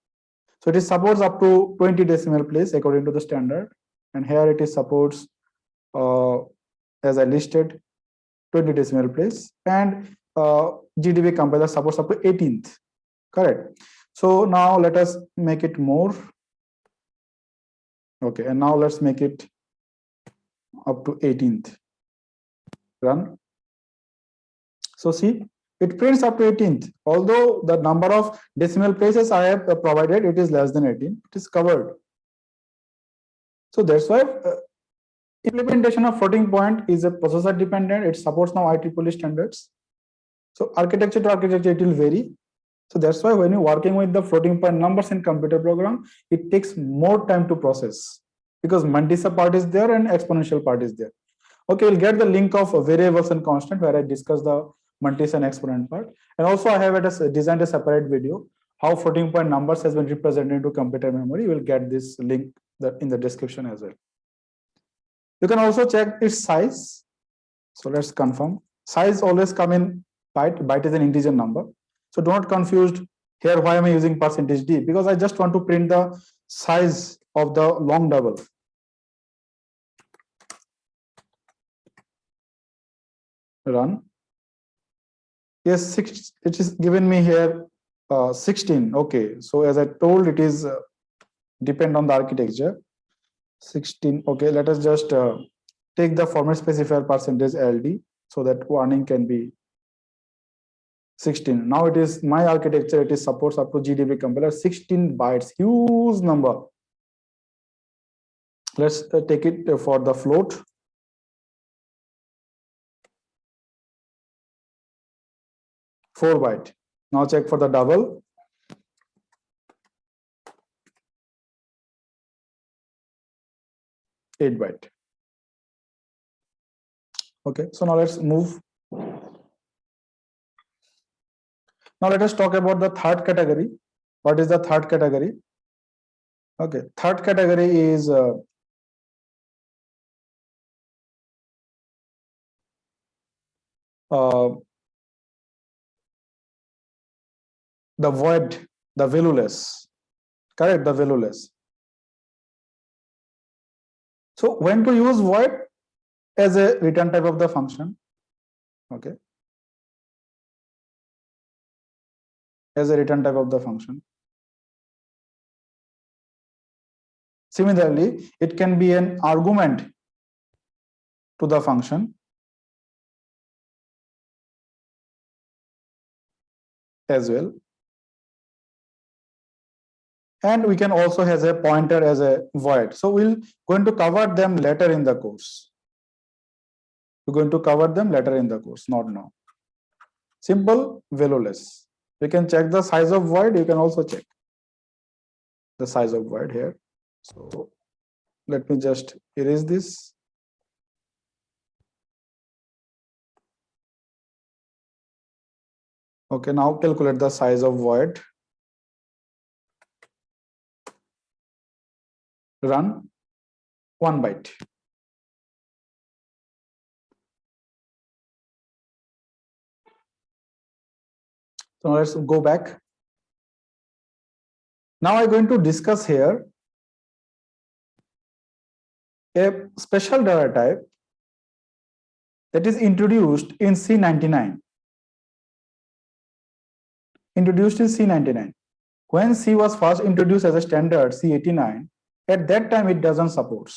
So it is supports up to 20 decimal place according to the standard, and here it is supports as I listed 20 decimal place, and GDB compiler supports up to 18th. Correct. So now let us make it more. Okay, and now let's make it up to 18th. Run. So see, it prints up to 18th. Although the number of decimal places I have provided, it is less than 18. It is covered. So that's why implementation of floating point is a processor dependent. It supports now IEEE standards. So architecture to architecture, it will vary. So that's why when you're working with the floating point numbers in computer program, it takes more time to process because Mantissa part is there and exponential part is there. Okay, you'll get the link of variables and constant where I discuss the Mantissa and exponent part. And also I have designed a separate video how floating point numbers has been represented into computer memory. You will get this link in the description as well. You can also check its size. So let's confirm. Size always come in byte. Byte is an integer number. So do not confused here. Why am I using %d? Because I just want to print the size of the long double. Run. Yes, it is given me here 16. Okay, so as I told, it is depend on the architecture. 16. Okay, let us just take the format specifier %LD so that warning can be 16. Now it is my architecture. It is supports up to GDB compiler 16 bytes, huge number. Let's take it for the float. Four byte. Now check for the double. Eight byte. Okay, so now let's move. Now let us talk about the third category. What is the third category? Okay, third category is the void, the valueless. Correct, the valueless. So when to use void as a return type of the function? Okay, as a return type of the function. Similarly, it can be an argument to the function as well. And we can also has a pointer as a void. So we'll going to cover them later in the course. We're going to cover them later in the course, not now. Simple, valueless. You can check the size of void. You can also check the size of void here. So let me just erase this. Okay, now calculate the size of void. Run 1 byte. So let's go back. Now I'm going to discuss here a special data type that is introduced in C99. Introduced in C99. When C was first introduced as a standard, C89, at that time it doesn't support.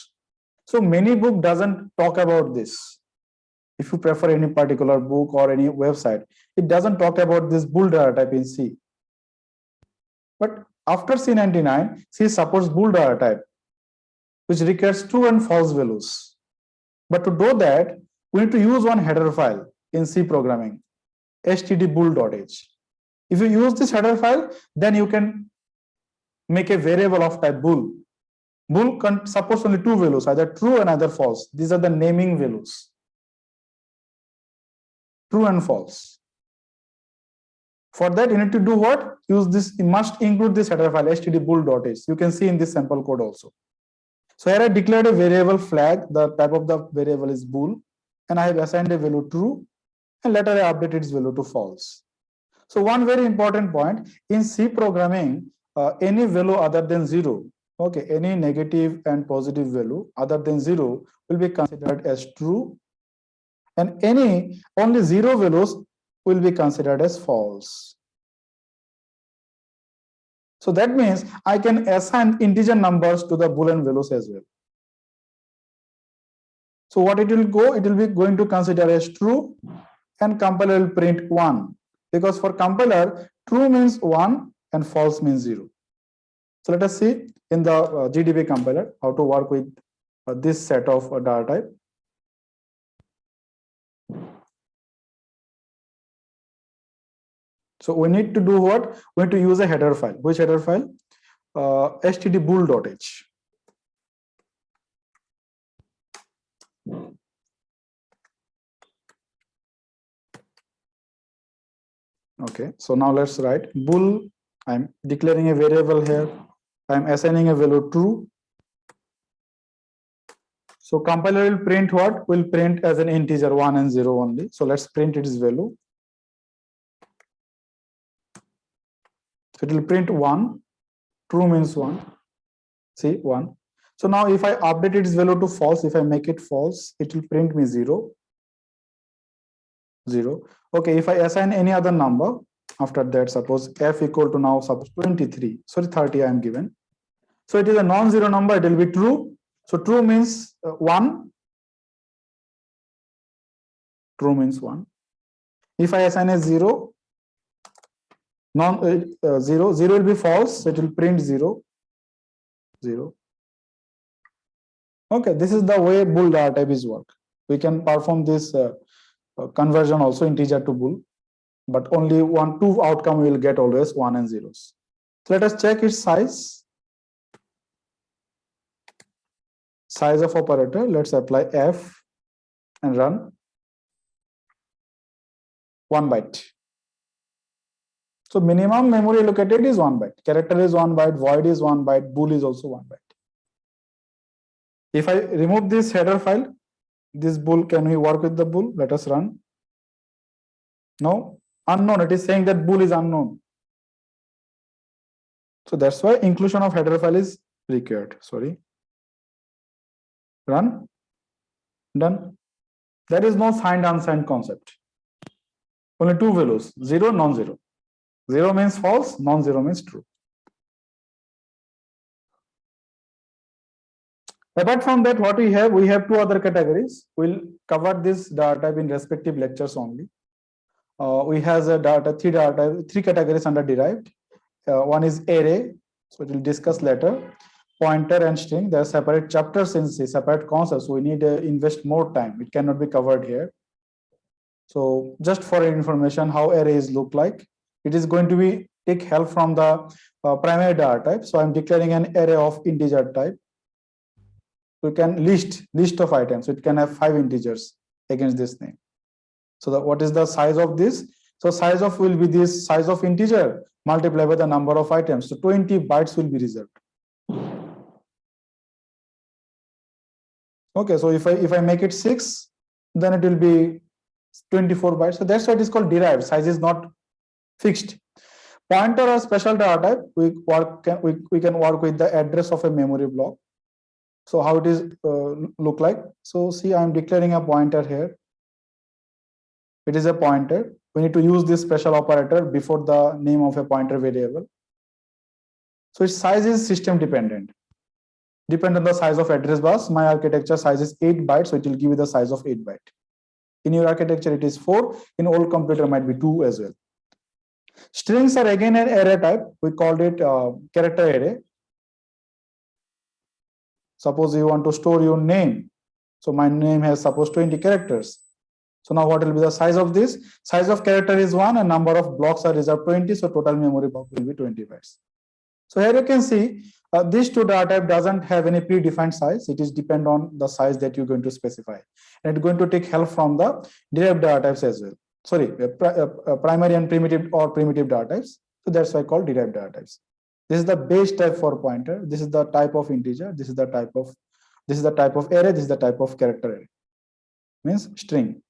So many book doesn't talk about this. If you prefer any particular book or any website, it doesn't talk about this bool data type in C. But after C99, C supports bool data type, which requires true and false values. But to do that, we need to use one header file in C programming, stdbool.h. If you use this header file, then you can make a variable of type bool. Bool supports only two values, either true and either false. These are the naming values. True and false. For that, you need to do what? Use this, you must include this header file, stdbool.h. You can see in this sample code also. So here I declared a variable flag. The type of the variable is bool, and I have assigned a value true, and later I update its value to false. So one very important point in C programming, any value other than 0. Okay, any negative and positive value other than 0 will be considered as true, and any only 0 values will be considered as false. So that means I can assign integer numbers to the Boolean values as well. So what it will go, it will be going to consider as true, and compiler will print 1, because for compiler true means 1 and false means 0. So let us see in the GDB compiler how to work with this set of data type. So we need to do what? We need to use a header file. Which header file? stdbool.h. Okay, so now let's write bool. I'm declaring a variable here. I'm assigning a value true. So compiler will print what? Will print as an integer 1 and 0 only. So let's print its value. So it will print 1. True means 1. See, 1. So now if I update its value to false, if I make it false, it will print me 0. 0. Okay, if I assign any other number after that, suppose f equal to now suppose 23. Sorry, 30 I am given. So it is a non-zero number, it will be true. So true means 1. True means 1. If I assign a 0, 0 will be false, so it will print 0. 0. Okay, this is the way bool data type is work. We can perform this conversion also integer to bool, but only two outcome we will get always 1 and 0s. So let us check its size. Size of operator, let's apply f and run. 1 byte. So minimum memory allocated is 1 byte. Character is 1 byte, void is 1 byte, bool is also 1 byte. If I remove this header file, this bool, can we work with the bool? Let us run. No, unknown. It is saying that bool is unknown. So that's why inclusion of header file is required. Sorry. Run. Done. There is no signed unsigned concept. Only two values, 0, non-zero. 0 means false, non-zero means true. Apart from that, what we have two other categories. We'll cover this data type in respective lectures only. We have three categories under derived. One is array, so we'll discuss later. Pointer and string, there are separate chapters in C, separate concepts. So we need to invest more time. It cannot be covered here. So just for information, how arrays look like. It is going to be take help from the primary data type. So I'm declaring an array of integer type. We can list of items. It can have 5 integers against this name. So what is the size of this? So size of will be this size of integer multiplied by the number of items. So 20 bytes will be reserved. Okay, so if I make it 6, then it will be 24 bytes. So that's why it is called derived. Size is not fixed. Pointer or special data type, we can work with the address of a memory block. So how it is look like? So see, I am declaring a pointer here. It is a pointer. We need to use this special operator before the name of a pointer variable. So its size is system dependent. Depend on the size of address bus. My architecture size is 8 bytes, so it will give you the size of 8 byte. In your architecture, it is 4. In old computer, might be 2 as well. Strings are again an array type. We called it character array. Suppose you want to store your name. So my name has suppose 20 characters. So now what will be the size of this? Size of character is 1 and number of blocks are reserved 20. So total memory block will be 20 bytes. So here you can see these two data type doesn't have any predefined size. It is depend on the size that you're going to specify. And it's going to take help from the derived data types as well. Sorry, primary and primitive or primitive data types. So that's why called derived data types. This is the base type for pointer. This is the type of integer. This is the type of array. This is the type of character array. Means string.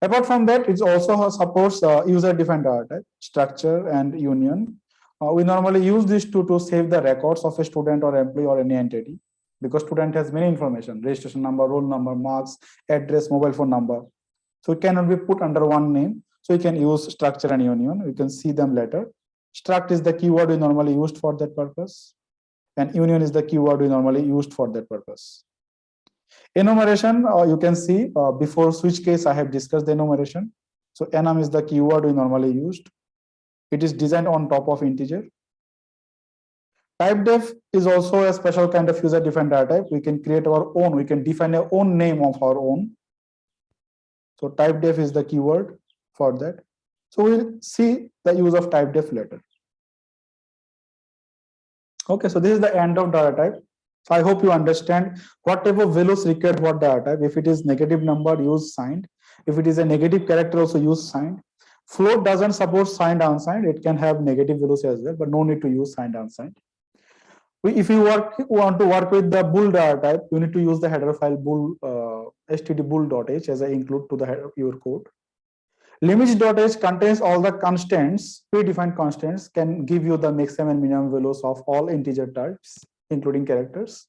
Apart from that, it also supports user-defined data type, structure and union. We normally use these two to save the records of a student or employee or any entity, because student has many information: registration number, roll number, marks, address, mobile phone number. So it cannot be put under one name. So you can use structure and union. You can see them later. Struct is the keyword we normally used for that purpose, and union is the keyword we normally used for that purpose. Enumeration, you can see before switch case I have discussed the enumeration. So enum is the keyword we normally used. It is designed on top of integer. Type def is also a special kind of user defined data type. We can create our own, we can define our own name of our own. So type def is the keyword for that. So we'll see the use of type def later. Okay, so this is the end of data type. So I hope you understand what type of values required for data type. If it is negative number, use signed. If it is a negative character, also use signed. Float doesn't support signed unsigned. It can have negative values as well, but no need to use signed unsigned. If you want to work with the bool data type, you need to use the header file bool std_bool.h as an include to the header, your code. Limits.h contains all the constants, predefined constants, can give you the maximum and minimum values of all integer types, including characters.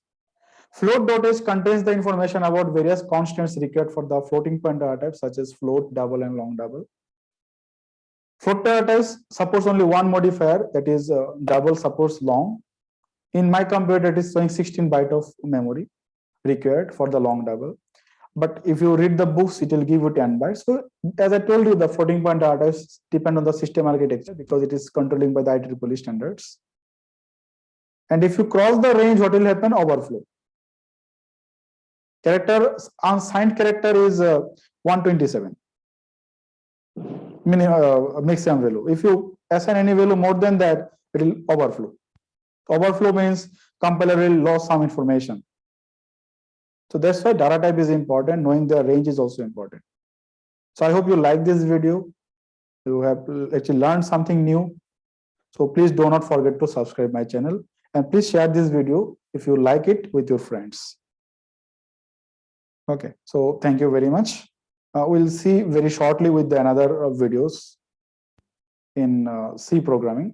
Float.h contains the information about various constants required for the floating point data types, such as float, double, and long double. Float data types supports only one modifier, that is double supports long. In my computer, it is showing 16 bytes of memory required for the long double. But if you read the books, it will give you 10 bytes. So as I told you, the floating point data types depend on the system architecture because it is controlling by the IEEE standards. And if you cross the range, what will happen? Overflow. Character, unsigned character is 127 maximum value. If you assign any value more than that, it will overflow. Overflow means compiler will lose some information. So that's why data type is important. Knowing the range is also important. So I hope you like this video. You have actually learned something new. So please do not forget to subscribe my channel, and please share this video if you like it with your friends. Okay, so thank you very much. We'll see very shortly with the another videos in C programming.